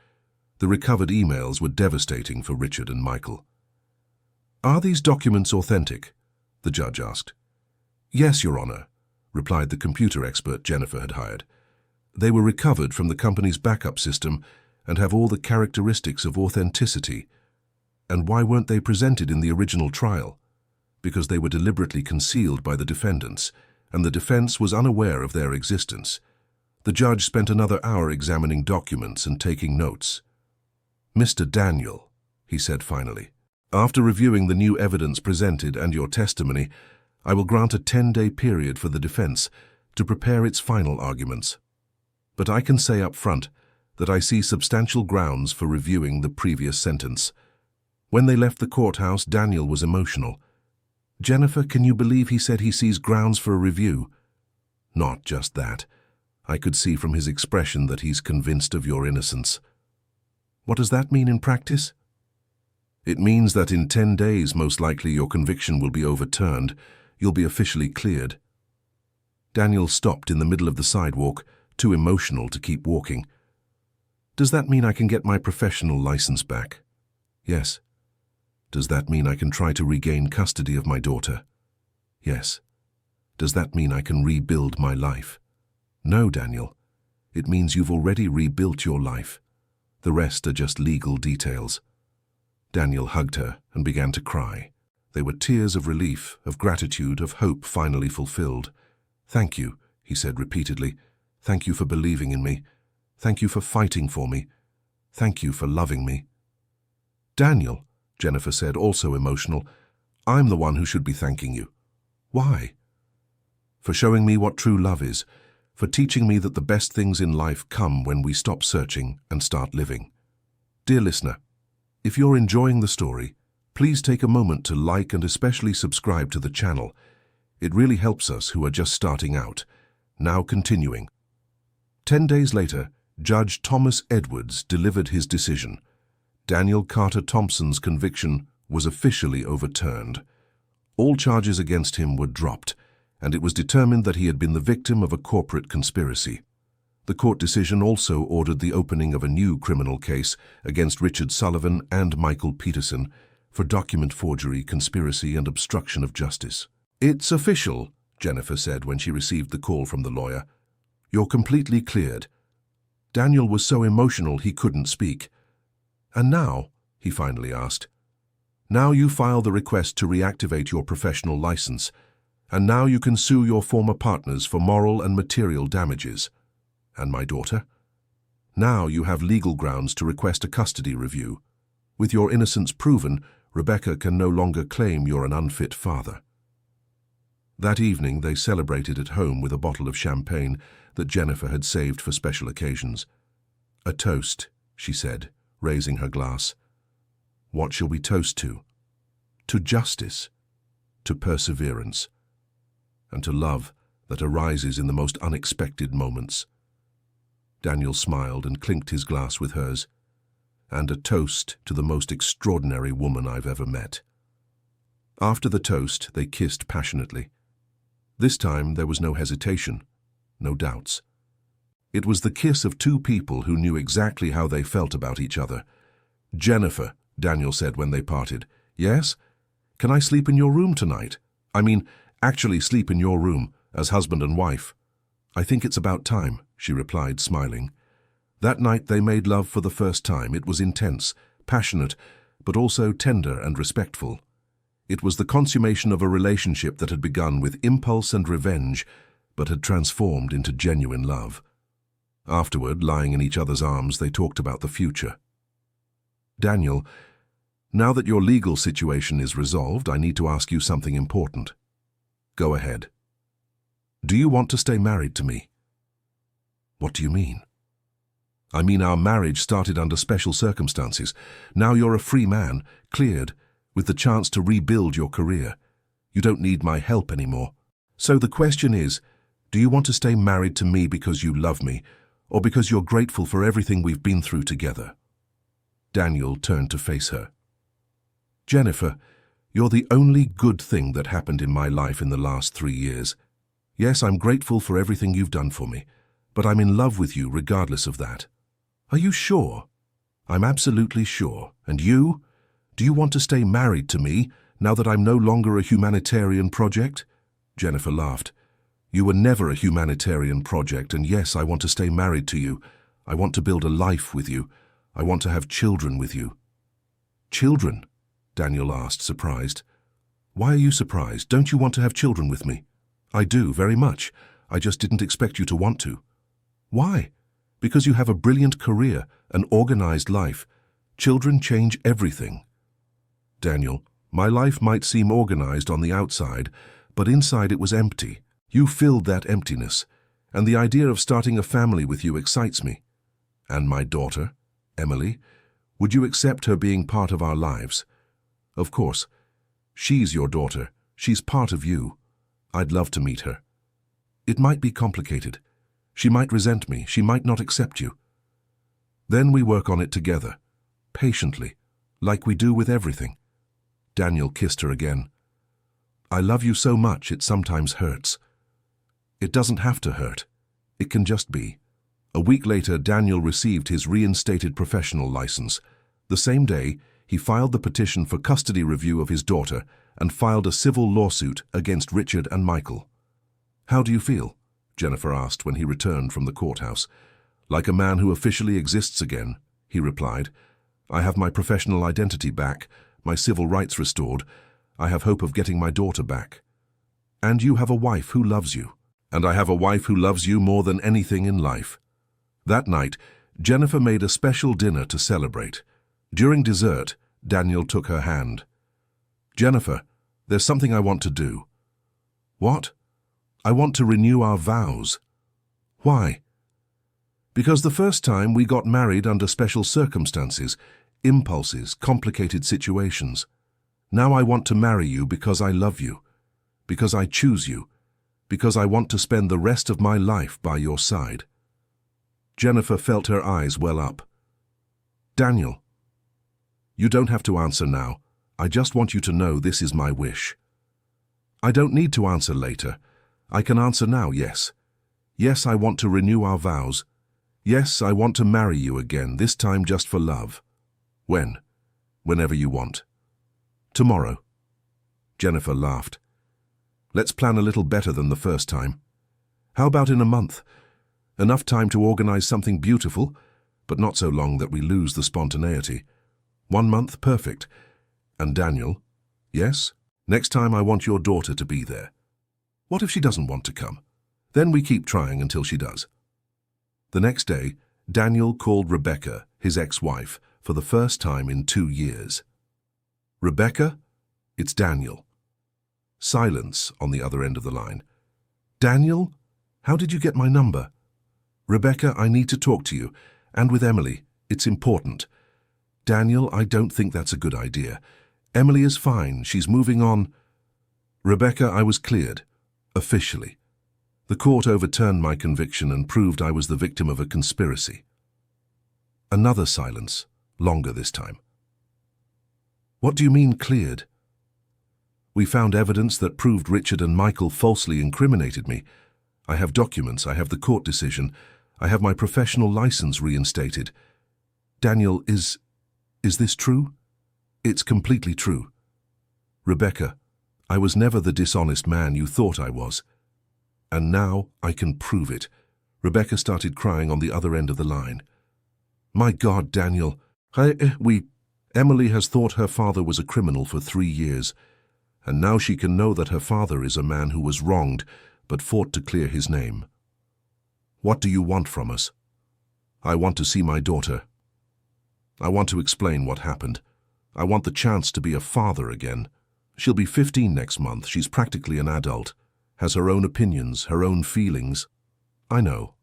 [SPEAKER 1] The recovered emails were devastating for Richard and Michael. Are these documents authentic? The judge asked. Yes, Your Honor, replied the computer expert Jennifer had hired. They were recovered from the company's backup system and have all the characteristics of authenticity. And why weren't they presented in the original trial? Because they were deliberately concealed by the defendants, and the defense was unaware of their existence. The judge spent another hour examining documents and taking notes. Mr. Daniel, he said finally, after reviewing the new evidence presented and your testimony, I will grant a 10-day period for the defense to prepare its final arguments. But I can say up front that I see substantial grounds for reviewing the previous sentence. When they left the courthouse, Daniel was emotional. Jennifer, can you believe he said he sees grounds for a review? Not just that. I could see from his expression that he's convinced of your innocence. What does that mean in practice? It means that in 10 days, most likely your conviction will be overturned. You'll be officially cleared. Daniel stopped in the middle of the sidewalk, too emotional to keep walking. Does that mean I can get my professional license back? Yes. Does that mean I can try to regain custody of my daughter? Yes. Does that mean I can rebuild my life? No, Daniel. It means you've already rebuilt your life. The rest are just legal details. Daniel hugged her and began to cry. They were tears of relief, of gratitude, of hope finally fulfilled. Thank you, he said repeatedly. Thank you for believing in me. Thank you for fighting for me. Thank you for loving me. Daniel, Jennifer said, also emotional, I'm the one who should be thanking you. Why? For showing me what true love is, for teaching me that the best things in life come when we stop searching and start living. Dear listener, if you're enjoying the story, please take a moment to like and especially subscribe to the channel. It really helps us who are just starting out. Now continuing. 10 days later, Judge Thomas Edwards delivered his decision. Daniel Carter Thompson's conviction was officially overturned. All charges against him were dropped, and it was determined that he had been the victim of a corporate conspiracy. The court decision also ordered the opening of a new criminal case against Richard Sullivan and Michael Peterson for document forgery, conspiracy, and obstruction of justice. "It's official," Jennifer said when she received the call from the lawyer. "You're completely cleared." Daniel was so emotional he couldn't speak. "And now?" he finally asked. "Now you file the request to reactivate your professional license, and now you can sue your former partners for moral and material damages. And my daughter? Now you have legal grounds to request a custody review. With your innocence proven, Rebecca can no longer claim you're an unfit father." That evening they celebrated at home with a bottle of champagne that Jennifer had saved for special occasions. "A toast," she said, raising her glass. "What shall we toast to?" "To justice, to perseverance, and to love that arises in the most unexpected moments." Daniel smiled and clinked his glass with hers. "And a toast to the most extraordinary woman I've ever met." After the toast, they kissed passionately. This time there was no hesitation, no doubts. It was the kiss of two people who knew exactly how they felt about each other. "Jennifer," Daniel said when they parted. "Yes? Can I sleep in your room tonight? I mean, actually sleep in your room, as husband and wife." "I think it's about time," she replied, smiling. That night they made love for the first time. It was intense, passionate, but also tender and respectful. It was the consummation of a relationship that had begun with impulse and revenge, but had transformed into genuine love. Afterward, lying in each other's arms, they talked about the future. "Daniel, now that your legal situation is resolved, I need to ask you something important." "Go ahead." "Do you want to stay married to me?" "What do you mean?" "I mean our marriage started under special circumstances. Now you're a free man, cleared, with the chance to rebuild your career. You don't need my help anymore. So the question is, do you want to stay married to me because you love me, or because you're grateful for everything we've been through together?" Daniel turned to face her. "Jennifer, you're the only good thing that happened in my life in the last 3 years. Yes, I'm grateful for everything you've done for me, but I'm in love with you regardless of that." "Are you sure?" "I'm absolutely sure. And you? Do you want to stay married to me now that I'm no longer a humanitarian project?" Jennifer laughed. "You were never a humanitarian project, and yes, I want to stay married to you. I want to build a life with you. I want to have children with you." "Children?" Daniel asked, surprised. "Why are you surprised? Don't you want to have children with me?" "I do, very much. I just didn't expect you to want to." "Why?" "Because you have a brilliant career, an organized life. Children change everything." "Daniel, my life might seem organized on the outside, but inside it was empty. You filled that emptiness, and the idea of starting a family with you excites me." "And my daughter, Emily, would you accept her being part of our lives?" "Of course. She's your daughter. She's part of you. I'd love to meet her." "It might be complicated. She might resent me. She might not accept you." "Then we work on it together, patiently, like we do with everything." Daniel kissed her again. "I love you so much it sometimes hurts." "It doesn't have to hurt. It can just be." A week later, Daniel received his reinstated professional license. The same day, he filed the petition for custody review of his daughter and filed a civil lawsuit against Richard and Michael. "How do you feel?" Jennifer asked when he returned from the courthouse. "Like a man who officially exists again," he replied. "I have my professional identity back, my civil rights restored. I have hope of getting my daughter back." "And you have a wife who loves you." "And I have a wife who loves you more than anything in life." That night, Jennifer made a special dinner to celebrate. During dessert, Daniel took her hand. "Jennifer, there's something I want to do." "What?" "I want to renew our vows." "Why?" "Because the first time we got married under special circumstances, impulses, complicated situations. Now I want to marry you because I love you, because I choose you, because I want to spend the rest of my life by your side." Jennifer felt her eyes well up. "Daniel, you don't have to answer now. I just want you to know this is my wish." "I don't need to answer later. I can answer now, yes. Yes, I want to renew our vows. Yes, I want to marry you again, this time just for love. When? Whenever you want. Tomorrow. Jennifer laughed. Let's plan a little better than the first time. How about in a month? Enough time to organize something beautiful, but not so long that we lose the spontaneity. 1 month, perfect. And Daniel? Yes? Next time I want your daughter to be there. What if she doesn't want to come? Then we keep trying until she does. The next day, Daniel called Rebecca, his ex-wife, for the first time in 2 years. Rebecca? It's Daniel. Silence on the other end of the line. Daniel? How did you get my number? Rebecca, I need to talk to you, and with Emily. It's important. Daniel, I don't think that's a good idea. Emily is fine. She's moving on. Rebecca, I was cleared. Officially. The court overturned my conviction and proved I was the victim of a conspiracy. Another silence, longer this time. What do you mean cleared? We found evidence that proved Richard and Michael falsely incriminated me. I have documents, I have the court decision, I have my professional license reinstated. Daniel, is this true? It's completely true. Rebecca, I was never the dishonest man you thought I was. And now I can prove it. Rebecca started crying on the other end of the line. My God, Daniel, Emily has thought her father was a criminal for 3 years, and now she can know that her father is a man who was wronged, but fought to clear his name. What do you want from us? I want to see my daughter. I want to explain what happened. I want the chance to be a father again. She'll be 15 next month. She's practically an adult, has her own opinions, her own feelings. I know.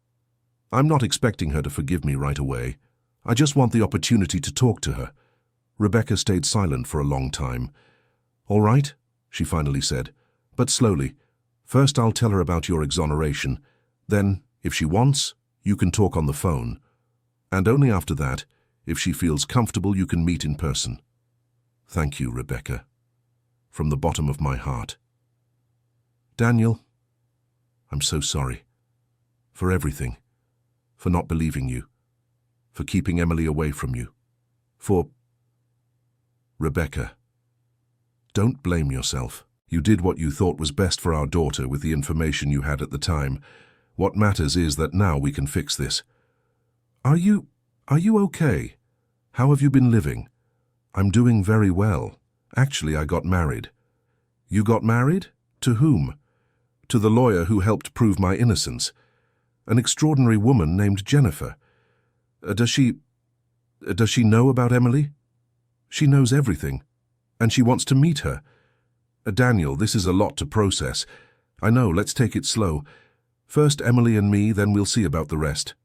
[SPEAKER 1] I'm not expecting her to forgive me right away. I just want the opportunity to talk to her. Rebecca stayed silent for a long time. All right, she finally said, but slowly. First I'll tell her about your exoneration. Then, if she wants, you can talk on the phone. And only after that, if she feels comfortable, you can meet in person. Thank you, Rebecca. From the bottom of my heart. Daniel, I'm so sorry. For everything. For not believing you. For keeping Emily away from you. For... Rebecca, don't blame yourself. You did what you thought was best for our daughter with the information you had at the time. What matters is that now we can fix this. Are you okay? How have you been living? I'm doing very well. Actually, I got married. You got married? To whom? To the lawyer who helped prove my innocence. An extraordinary woman named Jennifer. Does she know about Emily? She knows everything, and she wants to meet her. Daniel, this is a lot to process. I know, let's take it slow. First Emily and me, then we'll see about the rest.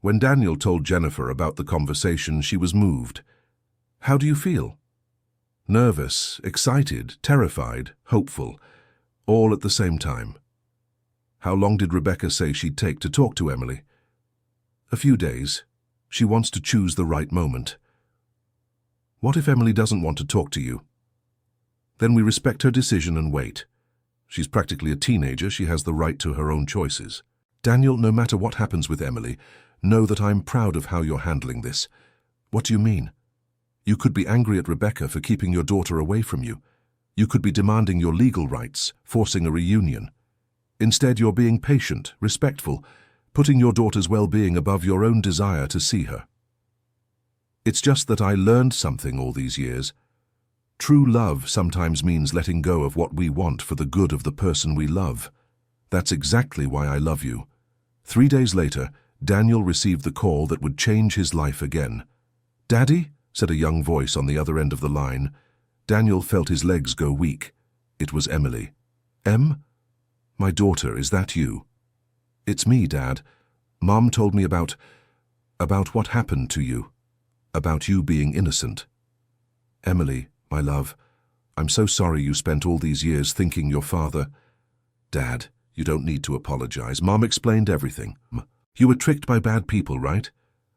[SPEAKER 1] When Daniel told Jennifer about the conversation, she was moved. How do you feel? Nervous, excited, terrified, hopeful, all at the same time. How long did Rebecca say she'd take to talk to Emily? A few days. She wants to choose the right moment. What if Emily doesn't want to talk to you? Then we respect her decision and wait. She's practically a teenager. She has the right to her own choices. Daniel, no matter what happens with Emily, know that I'm proud of how you're handling this. What do you mean? You could be angry at Rebecca for keeping your daughter away from you. You could be demanding your legal rights, forcing a reunion. Instead, you're being patient, respectful, putting your daughter's well-being above your own desire to see her. It's just that I learned something all these years. True love sometimes means letting go of what we want for the good of the person we love. That's exactly why I love you. 3 days later, Daniel received the call that would change his life again. Daddy? Said a young voice on the other end of the line. Daniel felt his legs go weak. It was Emily. Em? My daughter, is that you? It's me, Dad. Mom told me about what happened to you. About you being innocent. Emily, my love, I'm so sorry you spent all these years thinking your father. Dad, you don't need to apologize. Mom explained everything. You were tricked by bad people, right?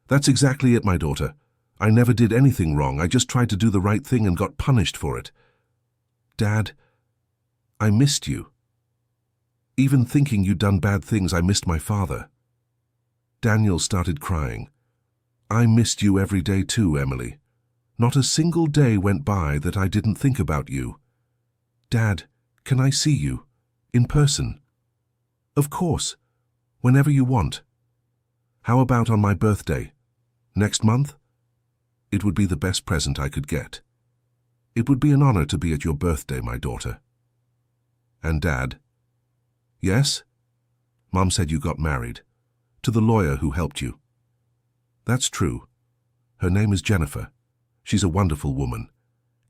[SPEAKER 1] That's exactly it, my daughter. I never did anything wrong. I just tried to do the right thing and got punished for it. Dad, I missed you. Even thinking you'd done bad things, I missed my father. Daniel started crying. I missed you every day too, Emily. Not a single day went by that I didn't think about you. Dad, can I see you? In person? Of course. Whenever you want. How about on my birthday? Next month? It would be the best present I could get. It would be an honor to be at your birthday, my daughter. And Dad? Yes? Mom said you got married. To the lawyer who helped you. That's true. Her name is Jennifer. She's a wonderful woman.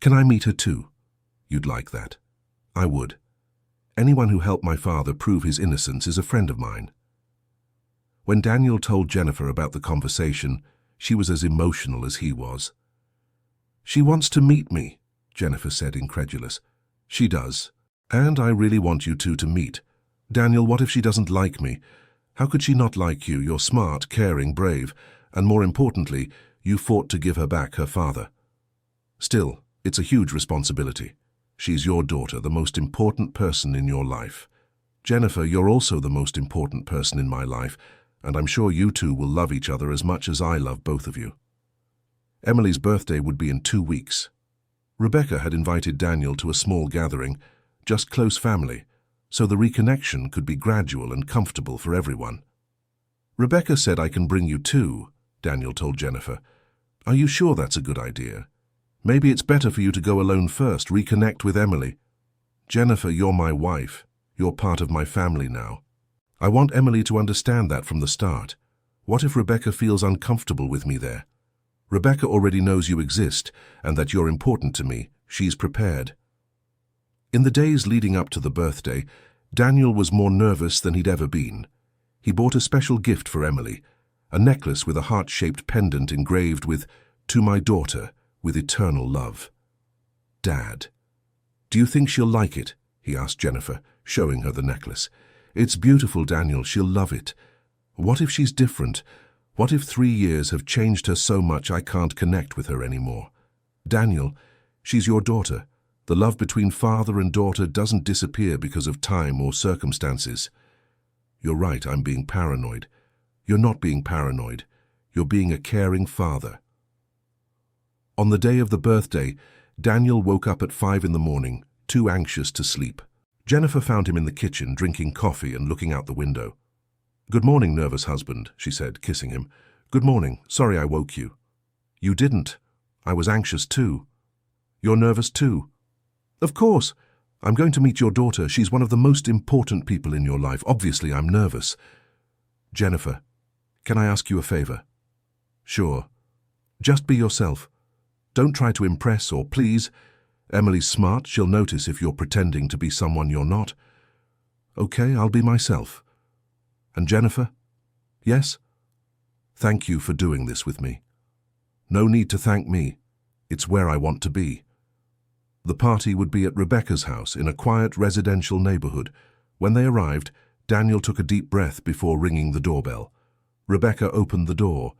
[SPEAKER 1] Can I meet her too? You'd like that. I would. Anyone who helped my father prove his innocence is a friend of mine. When Daniel told Jennifer about the conversation, she was as emotional as he was. She wants to meet me, Jennifer said, incredulous. She does. And I really want you two to meet. Daniel, what if she doesn't like me? How could she not like you? You're smart, caring, brave, and more importantly, you fought to give her back her father. Still, it's a huge responsibility. She's your daughter, the most important person in your life. Jennifer, you're also the most important person in my life, and I'm sure you two will love each other as much as I love both of you. Emily's birthday would be in 2 weeks. Rebecca had invited Daniel to a small gathering, just close family, so the reconnection could be gradual and comfortable for everyone. Rebecca said I can bring you too, Daniel told Jennifer. Are you sure that's a good idea? Maybe it's better for you to go alone first, reconnect with Emily. Jennifer, you're my wife. You're part of my family now. I want Emily to understand that from the start. What if Rebecca feels uncomfortable with me there? Rebecca already knows you exist and that you're important to me. She's prepared. In the days leading up to the birthday, Daniel was more nervous than he'd ever been. He bought a special gift for Emily, a necklace with a heart-shaped pendant engraved with, "To my daughter, with eternal love." Dad, do you think she'll like it? He asked Jennifer, showing her the necklace. It's beautiful, Daniel. She'll love it. What if she's different? What if 3 years have changed her so much I can't connect with her anymore? Daniel, she's your daughter. The love between father and daughter doesn't disappear because of time or circumstances. You're right, I'm being paranoid. You're not being paranoid. You're being a caring father. On the day of the birthday, Daniel woke up at 5 in the morning, too anxious to sleep. Jennifer found him in the kitchen, drinking coffee and looking out the window. Good morning, nervous husband, she said, kissing him. Good morning. Sorry I woke you. You didn't. I was anxious too. You're nervous too? Of course. I'm going to meet your daughter. She's one of the most important people in your life. Obviously, I'm nervous. Jennifer, can I ask you a favor? Sure. Just be yourself. Don't try to impress or please. Emily's smart. She'll notice if you're pretending to be someone you're not. Okay, I'll be myself. And Jennifer? Yes? Thank you for doing this with me. No need to thank me. It's where I want to be. The party would be at Rebecca's house in a quiet residential neighborhood. When they arrived, Daniel took a deep breath before ringing the doorbell. Rebecca opened the door.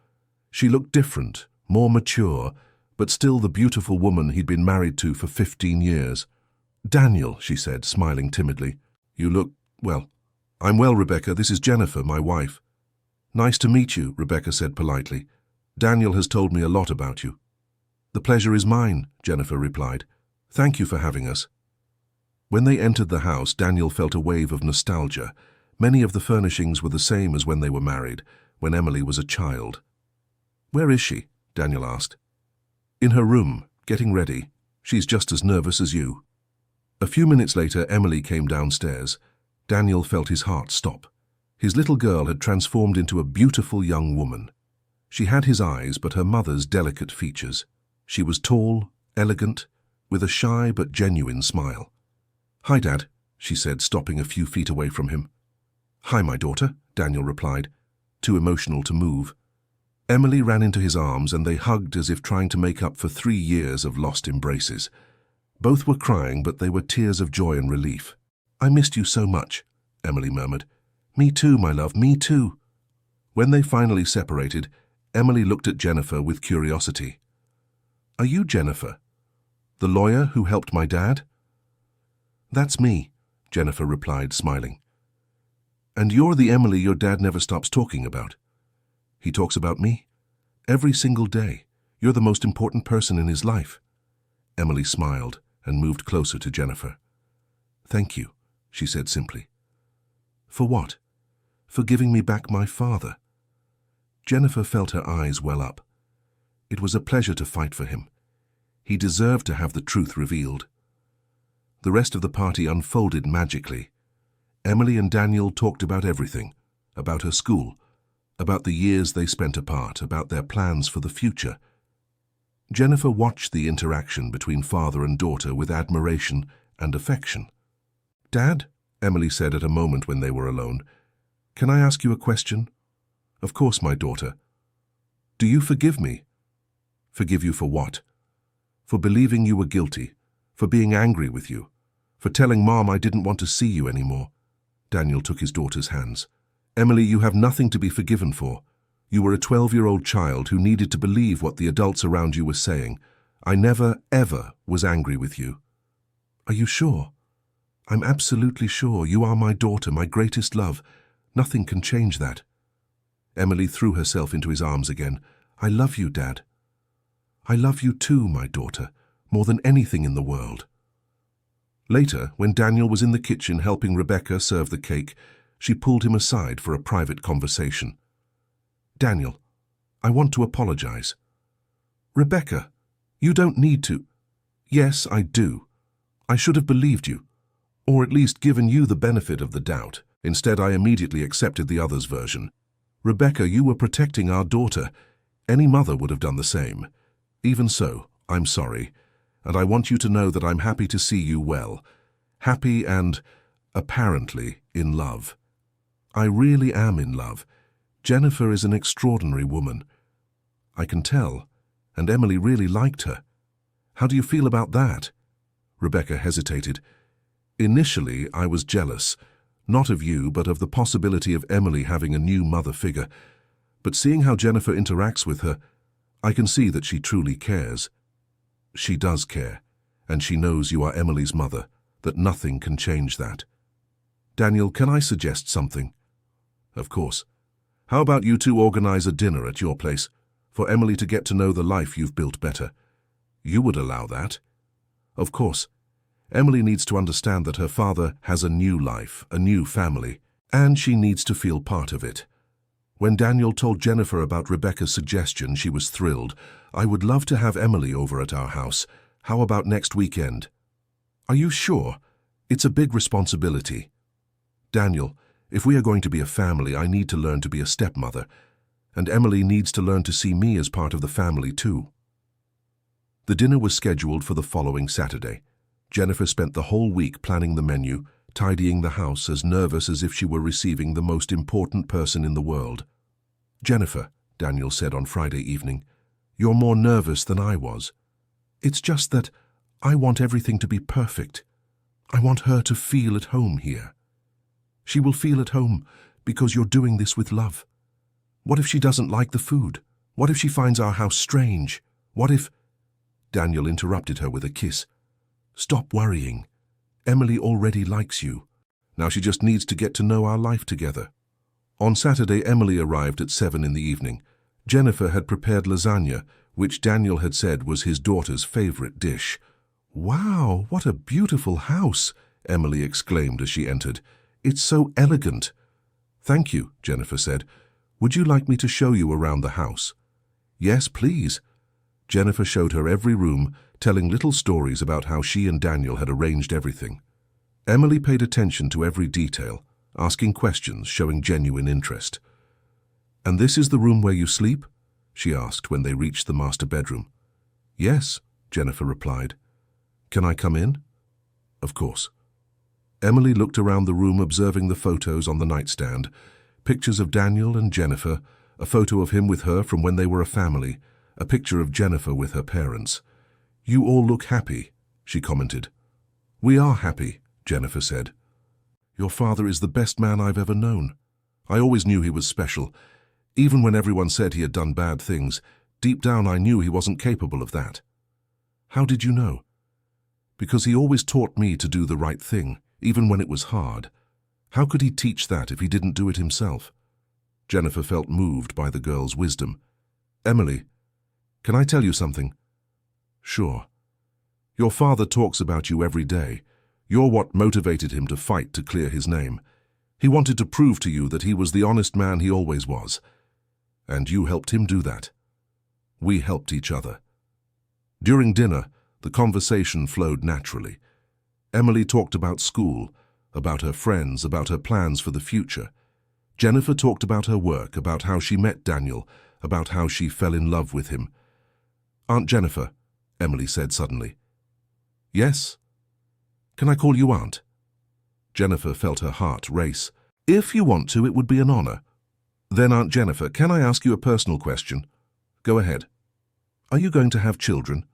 [SPEAKER 1] She looked different, more mature, but still the beautiful woman he'd been married to for 15 years. Daniel, she said, smiling timidly. You look, well. I'm well, Rebecca. This is Jennifer, my wife. Nice to meet you, Rebecca said politely. Daniel has told me a lot about you. The pleasure is mine, Jennifer replied. Thank you for having us. When they entered the house, Daniel felt a wave of nostalgia. Many of the furnishings were the same as when they were married, when Emily was a child. Where is she? Daniel asked. In her room, getting ready. She's just as nervous as you. A few minutes later, Emily came downstairs. Daniel felt his heart stop. His little girl had transformed into a beautiful young woman. She had his eyes, but her mother's delicate features. She was tall, elegant, with a shy but genuine smile. Hi, Dad, she said, stopping a few feet away from him. Hi, my daughter, Daniel replied, too emotional to move. Emily ran into his arms and they hugged as if trying to make up for 3 years of lost embraces. Both were crying, but they were tears of joy and relief. I missed you so much, Emily murmured. Me too, my love, me too. When they finally separated, Emily looked at Jennifer with curiosity. Are you Jennifer? The lawyer who helped my dad? That's me, Jennifer replied, smiling. And you're the Emily your dad never stops talking about. He talks about me? Every single day. You're the most important person in his life. Emily smiled and moved closer to Jennifer. Thank you, she said simply. For what? For giving me back my father. Jennifer felt her eyes well up. It was a pleasure to fight for him. He deserved to have the truth revealed. The rest of the party unfolded magically. Emily and Daniel talked about everything, about her school, about the years they spent apart, about their plans for the future. Jennifer watched the interaction between father and daughter with admiration and affection. Dad, Emily said at a moment when they were alone, can I ask you a question? Of course, my daughter. Do you forgive me? Forgive you for what? For believing you were guilty, for being angry with you, for telling Mom I didn't want to see you anymore. Daniel took his daughter's hands. Emily, you have nothing to be forgiven for. You were a 12-year-old child who needed to believe what the adults around you were saying. I never, ever was angry with you. Are you sure? I'm absolutely sure. You are my daughter, my greatest love. Nothing can change that. Emily threw herself into his arms again. I love you, Dad. I love you too, my daughter, more than anything in the world. Later, when Daniel was in the kitchen helping Rebecca serve the cake, she pulled him aside for a private conversation. Daniel, I want to apologize. Rebecca, you don't need to. Yes, I do. I should have believed you, or at least given you the benefit of the doubt. Instead, I immediately accepted the other's version. Rebecca, you were protecting our daughter. Any mother would have done the same. Even so, I'm sorry, and I want you to know that I'm happy to see you well. Happy and, apparently, in love. I really am in love. Jennifer is an extraordinary woman. I can tell, and Emily really liked her. How do you feel about that? Rebecca hesitated. Initially, I was jealous, not of you, but of the possibility of Emily having a new mother figure. But seeing how Jennifer interacts with her, I can see that she truly cares. She does care, and she knows you are Emily's mother, that nothing can change that. Daniel, can I suggest something? Of course. How about you two organize a dinner at your place, for Emily to get to know the life you've built better? You would allow that? Of course. Emily needs to understand that her father has a new life, a new family, and she needs to feel part of it. When Daniel told Jennifer about Rebecca's suggestion, she was thrilled. I would love to have Emily over at our house. How about next weekend? Are you sure? It's a big responsibility. Daniel, if we are going to be a family, I need to learn to be a stepmother, and Emily needs to learn to see me as part of the family too. The dinner was scheduled for the following Saturday. Jennifer spent the whole week planning the menu, tidying the house, as nervous as if she were receiving the most important person in the world. Jennifer, Daniel said on Friday evening, you're more nervous than I was. It's just that I want everything to be perfect. I want her to feel at home here. She will feel at home because you're doing this with love. What if she doesn't like the food? What if she finds our house strange? What if... Daniel interrupted her with a kiss. Stop worrying. Emily already likes you. Now she just needs to get to know our life together. On Saturday, Emily arrived at 7 in the evening. Jennifer had prepared lasagna, which Daniel had said was his daughter's favorite dish. Wow, what a beautiful house, Emily exclaimed as she entered. It's so elegant. Thank you, Jennifer said. Would you like me to show you around the house? Yes, please. Jennifer showed her every room, telling little stories about how she and Daniel had arranged everything. Emily paid attention to every detail, asking questions, showing genuine interest. And this is the room where you sleep? She asked when they reached the master bedroom. Yes, Jennifer replied. Can I come in? Of course. Emily looked around the room, observing the photos on the nightstand, pictures of Daniel and Jennifer, a photo of him with her from when they were a family, a picture of Jennifer with her parents. You all look happy, she commented. We are happy, Jennifer said. Your father is the best man I've ever known. I always knew he was special. Even when everyone said he had done bad things, deep down I knew he wasn't capable of that. How did you know? Because he always taught me to do the right thing, even when it was hard. How could he teach that if he didn't do it himself? Jennifer felt moved by the girl's wisdom. "Emily, can I tell you something?" "Sure. Your father talks about you every day. You're what motivated him to fight to clear his name. He wanted to prove to you that he was the honest man he always was. And you helped him do that. We helped each other." During dinner, the conversation flowed naturally. Emily talked about school, about her friends, about her plans for the future. Jennifer talked about her work, about how she met Daniel, about how she fell in love with him. "Aunt Jennifer," Emily said suddenly. "Yes? Can I call you Aunt?" Jennifer felt her heart race. "If you want to, it would be an honor." "Then, Aunt Jennifer, can I ask you a personal question?" "Go ahead." "Are you going to have children?"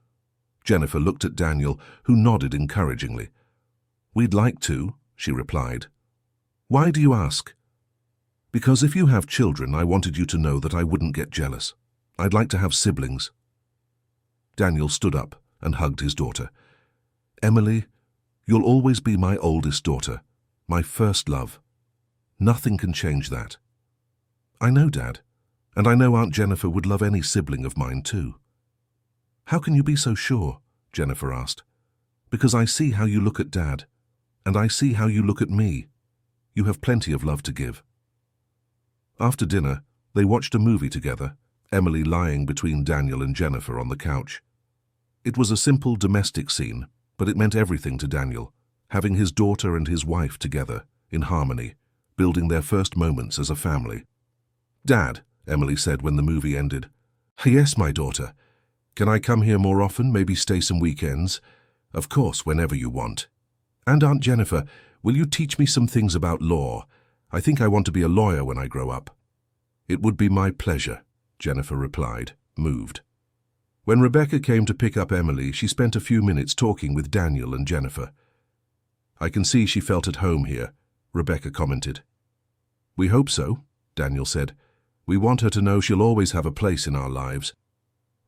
[SPEAKER 1] Jennifer looked at Daniel, who nodded encouragingly. "We'd like to," she replied. "Why do you ask?" "Because if you have children, I wanted you to know that I wouldn't get jealous. I'd like to have siblings." Daniel stood up and hugged his daughter. "Emily, you'll always be my oldest daughter, my first love. Nothing can change that." "I know, Dad, and I know Aunt Jennifer would love any sibling of mine too." "How can you be so sure?" Jennifer asked. "Because I see how you look at Dad, and I see how you look at me. You have plenty of love to give." After dinner, they watched a movie together, Emily lying between Daniel and Jennifer on the couch. It was a simple domestic scene, but it meant everything to Daniel, having his daughter and his wife together, in harmony, building their first moments as a family. "Dad," Emily said when the movie ended. "Yes, my daughter. Can I come here more often, maybe stay some weekends?" "Of course, whenever you want." "And Aunt Jennifer, will you teach me some things about law? I think I want to be a lawyer when I grow up." "It would be my pleasure," Jennifer replied, moved. When Rebecca came to pick up Emily, she spent a few minutes talking with Daniel and Jennifer. "I can see she felt at home here," Rebecca commented. "We hope so," Daniel said. "We want her to know she'll always have a place in our lives.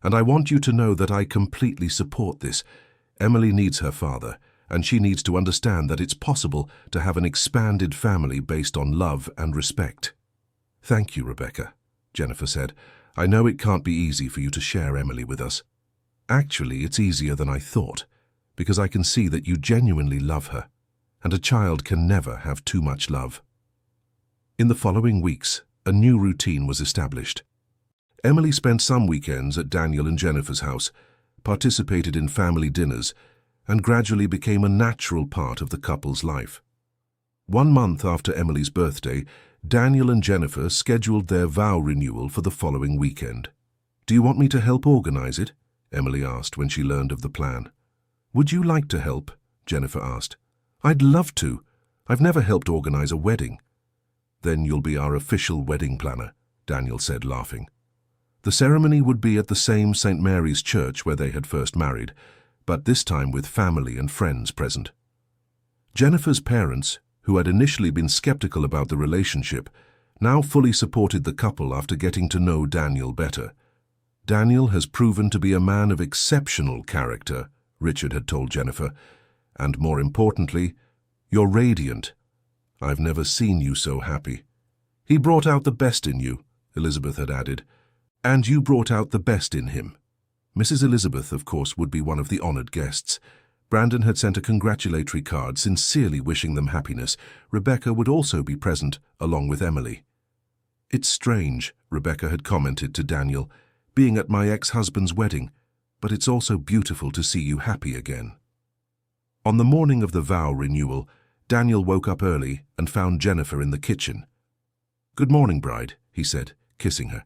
[SPEAKER 1] And I want you to know that I completely support this. Emily needs her father, and she needs to understand that it's possible to have an expanded family based on love and respect." "Thank you, Rebecca," Jennifer said. "I know it can't be easy for you to share Emily with us. Actually, it's easier than I thought, because I can see that you genuinely love her, and a child can never have too much love." In the following weeks, a new routine was established. Emily spent some weekends at Daniel and Jennifer's house, participated in family dinners, and gradually became a natural part of the couple's life. 1 month after Emily's birthday, Daniel and Jennifer scheduled their vow renewal for the following weekend. "Do you want me to help organize it?" Emily asked when she learned of the plan. "Would you like to help?" Jennifer asked. "I'd love to. I've never helped organize a wedding." "Then you'll be our official wedding planner," Daniel said, laughing. The ceremony would be at the same St. Mary's church where they had first married, but this time with family and friends present. Jennifer's parents, who had initially been skeptical about the relationship, now fully supported the couple after getting to know Daniel better. "Daniel has proven to be a man of exceptional character," Richard had told Jennifer, "and more importantly, you're radiant. I've never seen you so happy." "He brought out the best in you," Elizabeth had added, "and you brought out the best in him." Mrs. Elizabeth, of course, would be one of the honored guests. Brandon had sent a congratulatory card, sincerely wishing them happiness. Rebecca would also be present, along with Emily. "It's strange," Rebecca had commented to Daniel, "being at my ex-husband's wedding, but it's also beautiful to see you happy again." On the morning of the vow renewal, Daniel woke up early and found Jennifer in the kitchen. "Good morning, bride," he said, kissing her.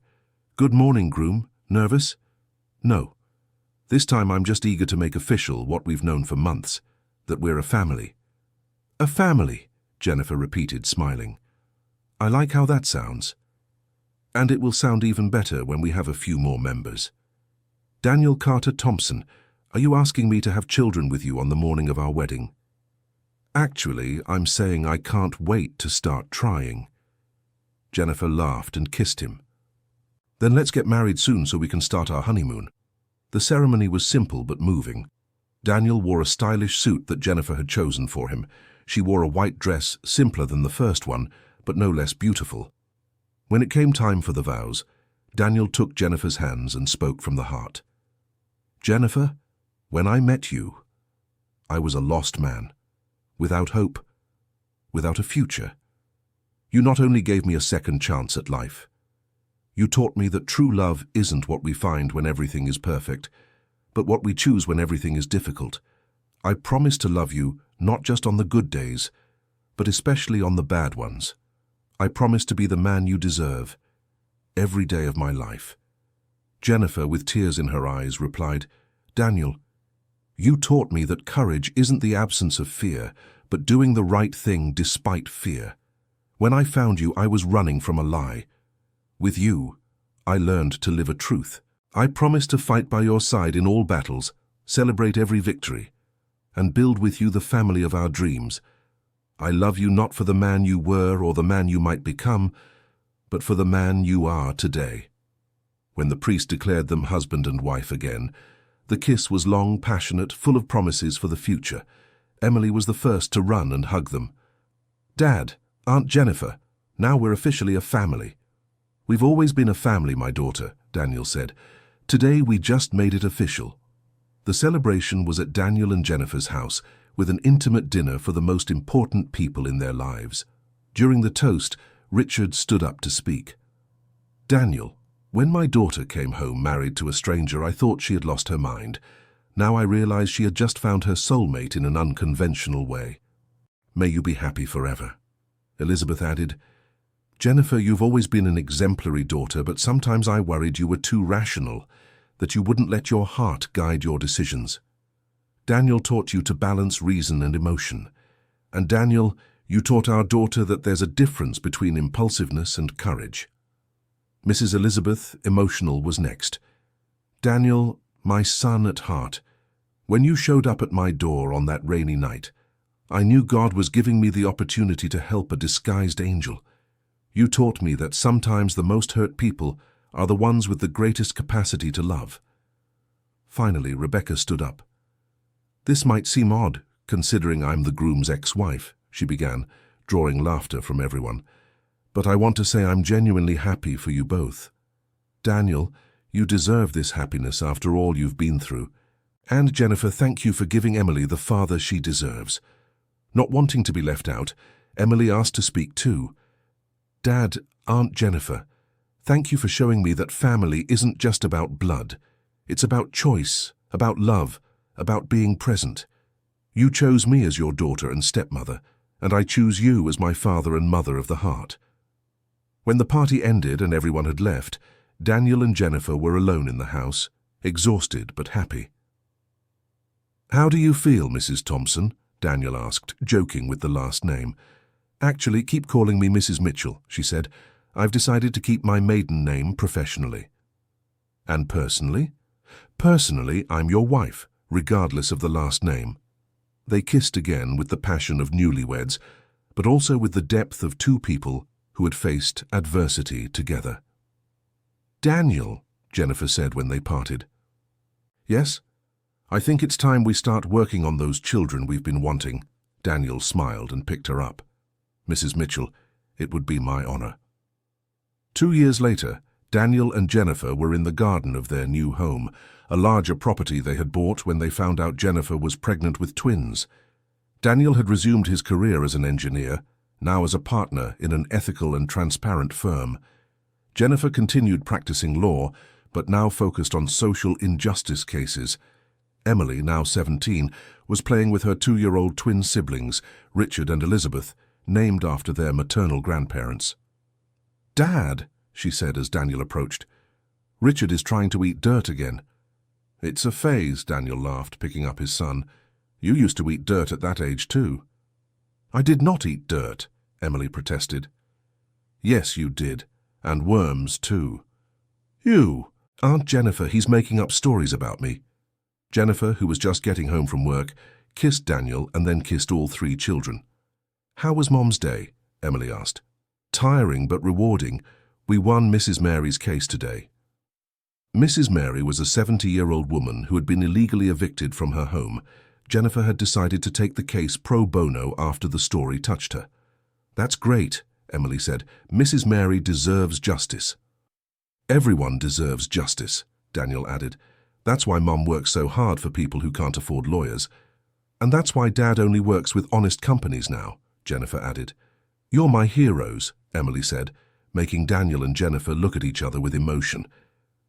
[SPEAKER 1] "Good morning, groom. Nervous?" "No. This time I'm just eager to make official what we've known for months, that we're a family." "A family," Jennifer repeated, smiling. "I like how that sounds. And it will sound even better when we have a few more members. Daniel Carter Thompson, are you asking me to have children with you on the morning of our wedding?" "Actually, I'm saying I can't wait to start trying." Jennifer laughed and kissed him. "Then let's get married soon so we can start our honeymoon." The ceremony was simple but moving. Daniel wore a stylish suit that Jennifer had chosen for him. She wore a white dress, simpler than the first one, but no less beautiful. When it came time for the vows, Daniel took Jennifer's hands and spoke from the heart. "Jennifer, when I met you, I was a lost man, without hope, without a future. You not only gave me a second chance at life, you taught me that true love isn't what we find when everything is perfect, but what we choose when everything is difficult. I promise to love you not just on the good days, but especially on the bad ones. I promise to be the man you deserve, every day of my life." Jennifer, with tears in her eyes, replied, "Daniel, you taught me that courage isn't the absence of fear, but doing the right thing despite fear. When I found you, I was running from a lie. With you, I learned to live a truth. I promise to fight by your side in all battles, celebrate every victory, and build with you the family of our dreams. I love you not for the man you were or the man you might become, but for the man you are today." When the priest declared them husband and wife again, the kiss was long, passionate, full of promises for the future. Emily was the first to run and hug them. "Dad, Aunt Jennifer, now we're officially a family." "We've always been a family, my daughter," Daniel said. "Today we just made it official." The celebration was at Daniel and Jennifer's house, with an intimate dinner for the most important people in their lives. During the toast, Richard stood up to speak. "Daniel, when my daughter came home married to a stranger, I thought she had lost her mind. Now I realize she had just found her soulmate in an unconventional way. May you be happy forever." Elizabeth added, "Jennifer, you've always been an exemplary daughter, but sometimes I worried you were too rational, that you wouldn't let your heart guide your decisions. Daniel taught you to balance reason and emotion. And Daniel, you taught our daughter that there's a difference between impulsiveness and courage." Mrs. Elizabeth, emotional, was next. "Daniel, my son at heart, when you showed up at my door on that rainy night, I knew God was giving me the opportunity to help a disguised angel. You taught me that sometimes the most hurt people are the ones with the greatest capacity to love." Finally, Rebecca stood up. "This might seem odd, considering I'm the groom's ex-wife," she began, drawing laughter from everyone. "But I want to say I'm genuinely happy for you both. Daniel, you deserve this happiness after all you've been through. And Jennifer, thank you for giving Emily the father she deserves." Not wanting to be left out, Emily asked to speak too. "Dad, Aunt Jennifer, thank you for showing me that family isn't just about blood. It's about choice, about love, about being present. You chose me as your daughter and stepmother, and I choose you as my father and mother of the heart." When the party ended and everyone had left, Daniel and Jennifer were alone in the house, exhausted but happy. "How do you feel, Mrs. Thompson?" Daniel asked, joking with the last name. "Actually, keep calling me Mrs. Mitchell," she said. "I've decided to keep my maiden name professionally." "And personally?" "Personally, I'm your wife, regardless of the last name." They kissed again with the passion of newlyweds, but also with the depth of two people who had faced adversity together. "Daniel," Jennifer said when they parted. "Yes? I think it's time we start working on those children we've been wanting." Daniel smiled and picked her up. "Mrs. Mitchell, it would be my honor." 2 years later, Daniel and Jennifer were in the garden of their new home, a larger property they had bought when they found out Jennifer was pregnant with twins. Daniel had resumed his career as an engineer, now as a partner in an ethical and transparent firm. Jennifer continued practicing law, but now focused on social injustice cases. Emily, now 17, was playing with her 2-year-old twin siblings, Richard and Elizabeth, named after their maternal grandparents. "Dad," she said as Daniel approached, "Richard is trying to eat dirt again." "It's a phase," Daniel laughed, picking up his son. "You used to eat dirt at that age too." "I did not eat dirt," Emily protested. "Yes, you did, and worms too." "You!" "Aunt Jennifer, he's making up stories about me." Jennifer, who was just getting home from work, kissed Daniel and then kissed all 3 children. "How was Mom's day?" Emily asked. "Tiring but rewarding. We won Mrs. Mary's case today." Mrs. Mary was a 70-year-old woman who had been illegally evicted from her home. Jennifer had decided to take the case pro bono after the story touched her. "That's great," Emily said. Mrs. Mary deserves justice. Everyone deserves justice, Daniel added. That's why Mum works so hard for people who can't afford lawyers. And that's why Dad only works with honest companies now, Jennifer added. You're my heroes, Emily said, making Daniel and Jennifer look at each other with emotion.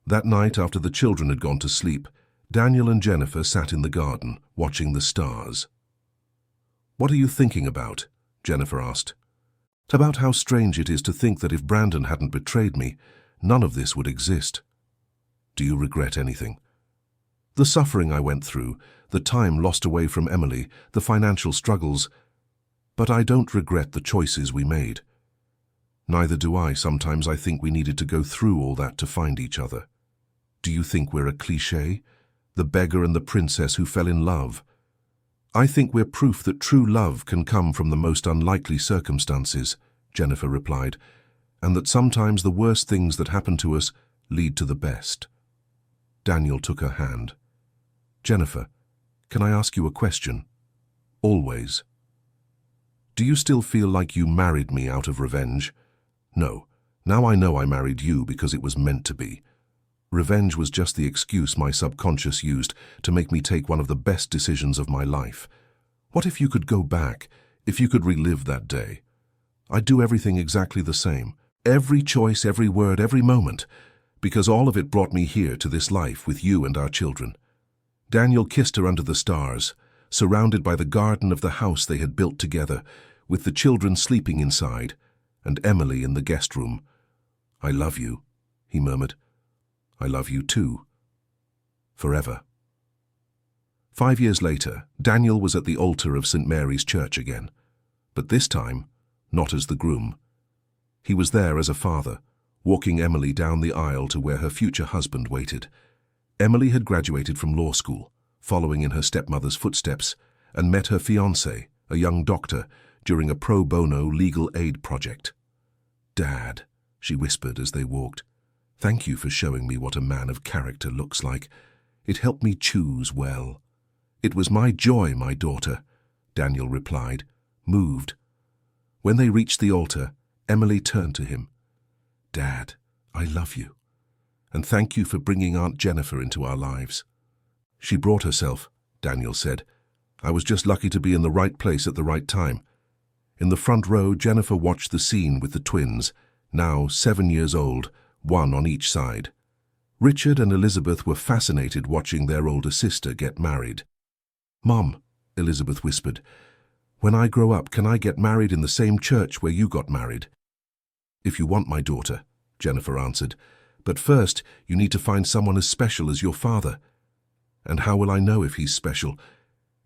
[SPEAKER 1] That night, after the children had gone to sleep, Daniel and Jennifer sat in the garden, watching the stars. What are you thinking about? Jennifer asked. About how strange it is to think that if Brandon hadn't betrayed me, none of this would exist. Do you regret anything? The suffering I went through, the time lost away from Emily, the financial struggles. But I don't regret the choices we made. Neither do I. Sometimes I think we needed to go through all that to find each other. Do you think we're a cliché? The beggar and the princess who fell in love? I think we're proof that true love can come from the most unlikely circumstances, Jennifer replied, and that sometimes the worst things that happen to us lead to the best. Daniel took her hand. Jennifer, can I ask you a question? Always. Do you still feel like you married me out of revenge? No. Now I know I married you because it was meant to be. Revenge was just the excuse my subconscious used to make me take one of the best decisions of my life. What if you could go back, if you could relive that day? I'd do everything exactly the same. Every choice, every word, every moment. Because all of it brought me here to this life with you and our children. Daniel kissed her under the stars, surrounded by the garden of the house they had built together, with the children sleeping inside, and Emily in the guest room. I love you, he murmured. I love you too. Forever. 5 years later, Daniel was at the altar of St. Mary's Church again, but this time, not as the groom. He was there as a father, walking Emily down the aisle to where her future husband waited. Emily had graduated from law school, following in her stepmother's footsteps, and met her fiancé, a young doctor, during a pro bono legal aid project. Dad, she whispered as they walked, thank you for showing me what a man of character looks like. It helped me choose well. It was my joy, my daughter, Daniel replied, moved. When they reached the altar, Emily turned to him. Dad, I love you. And thank you for bringing Aunt Jennifer into our lives. She brought herself, Daniel said. I was just lucky to be in the right place at the right time. In the front row, Jennifer watched the scene with the twins, now 7 years old, one on each side. Richard and Elizabeth were fascinated watching their older sister get married. Mom, Elizabeth whispered, when I grow up, can I get married in the same church where you got married? If you want, my daughter, Jennifer answered. But first, you need to find someone as special as your father. And how will I know if he's special?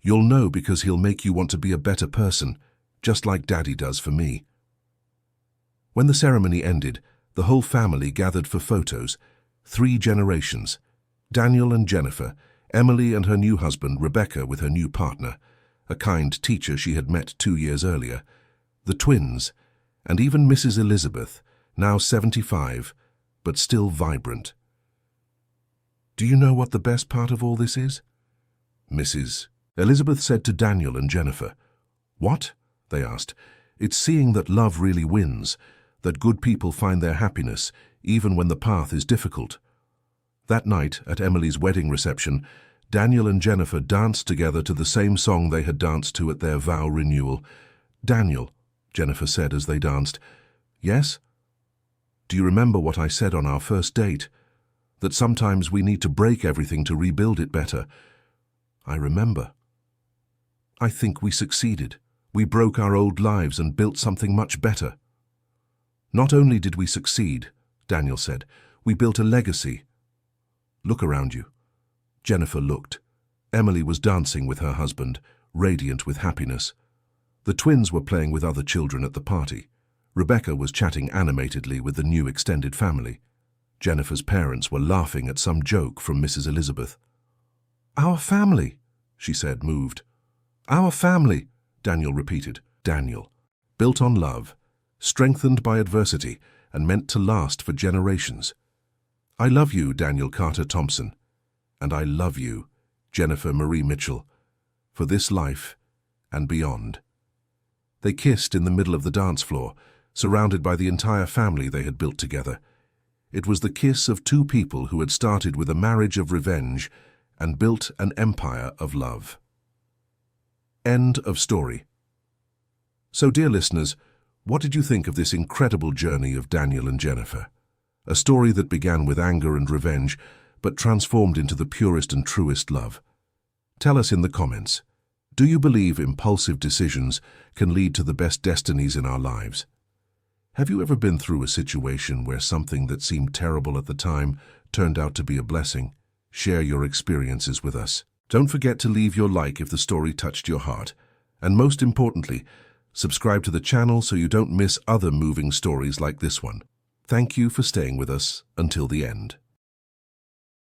[SPEAKER 1] You'll know because he'll make you want to be a better person, just like Daddy does for me. When the ceremony ended, the whole family gathered for photos. 3 generations. Daniel and Jennifer, Emily and her new husband, Rebecca, with her new partner, a kind teacher she had met 2 years earlier, the twins, and even Mrs. Elizabeth, now 75, but still vibrant. Do you know what the best part of all this is? Mrs. Elizabeth said to Daniel and Jennifer. What? They asked. It's seeing that love really wins, that good people find their happiness, even when the path is difficult. That night, at Emily's wedding reception, Daniel and Jennifer danced together to the same song they had danced to at their vow renewal. Daniel, Jennifer said as they danced. Yes? Do you remember what I said on our first date? That sometimes we need to break everything to rebuild it better. I remember. I think we succeeded. We broke our old lives and built something much better. Not only did we succeed, Daniel said, we built a legacy. Look around you. Jennifer looked. Emily was dancing with her husband, radiant with happiness. The twins were playing with other children at the party. Rebecca was chatting animatedly with the new extended family. Jennifer's parents were laughing at some joke from Mrs. Elizabeth. Our family, she said, moved. Our family, Daniel repeated. Daniel, built on love, strengthened by adversity, and meant to last for generations. I love you, Daniel Carter Thompson, and I love you, Jennifer Marie Mitchell, for this life and beyond. They kissed in the middle of the dance floor, surrounded by the entire family they had built together. It was the kiss of two people who had started with a marriage of revenge and built an empire of love. End of story. So, dear listeners, what did you think of this incredible journey of Daniel and Jennifer? A story that began with anger and revenge, but transformed into the purest and truest love. Tell us in the comments, do you believe impulsive decisions can lead to the best destinies in our lives? Have you ever been through a situation where something that seemed terrible at the time turned out to be a blessing? Share your experiences with us. Don't forget to leave your like if the story touched your heart. And most importantly, subscribe to the channel so you don't miss other moving stories like this one. Thank you for staying with us until the end.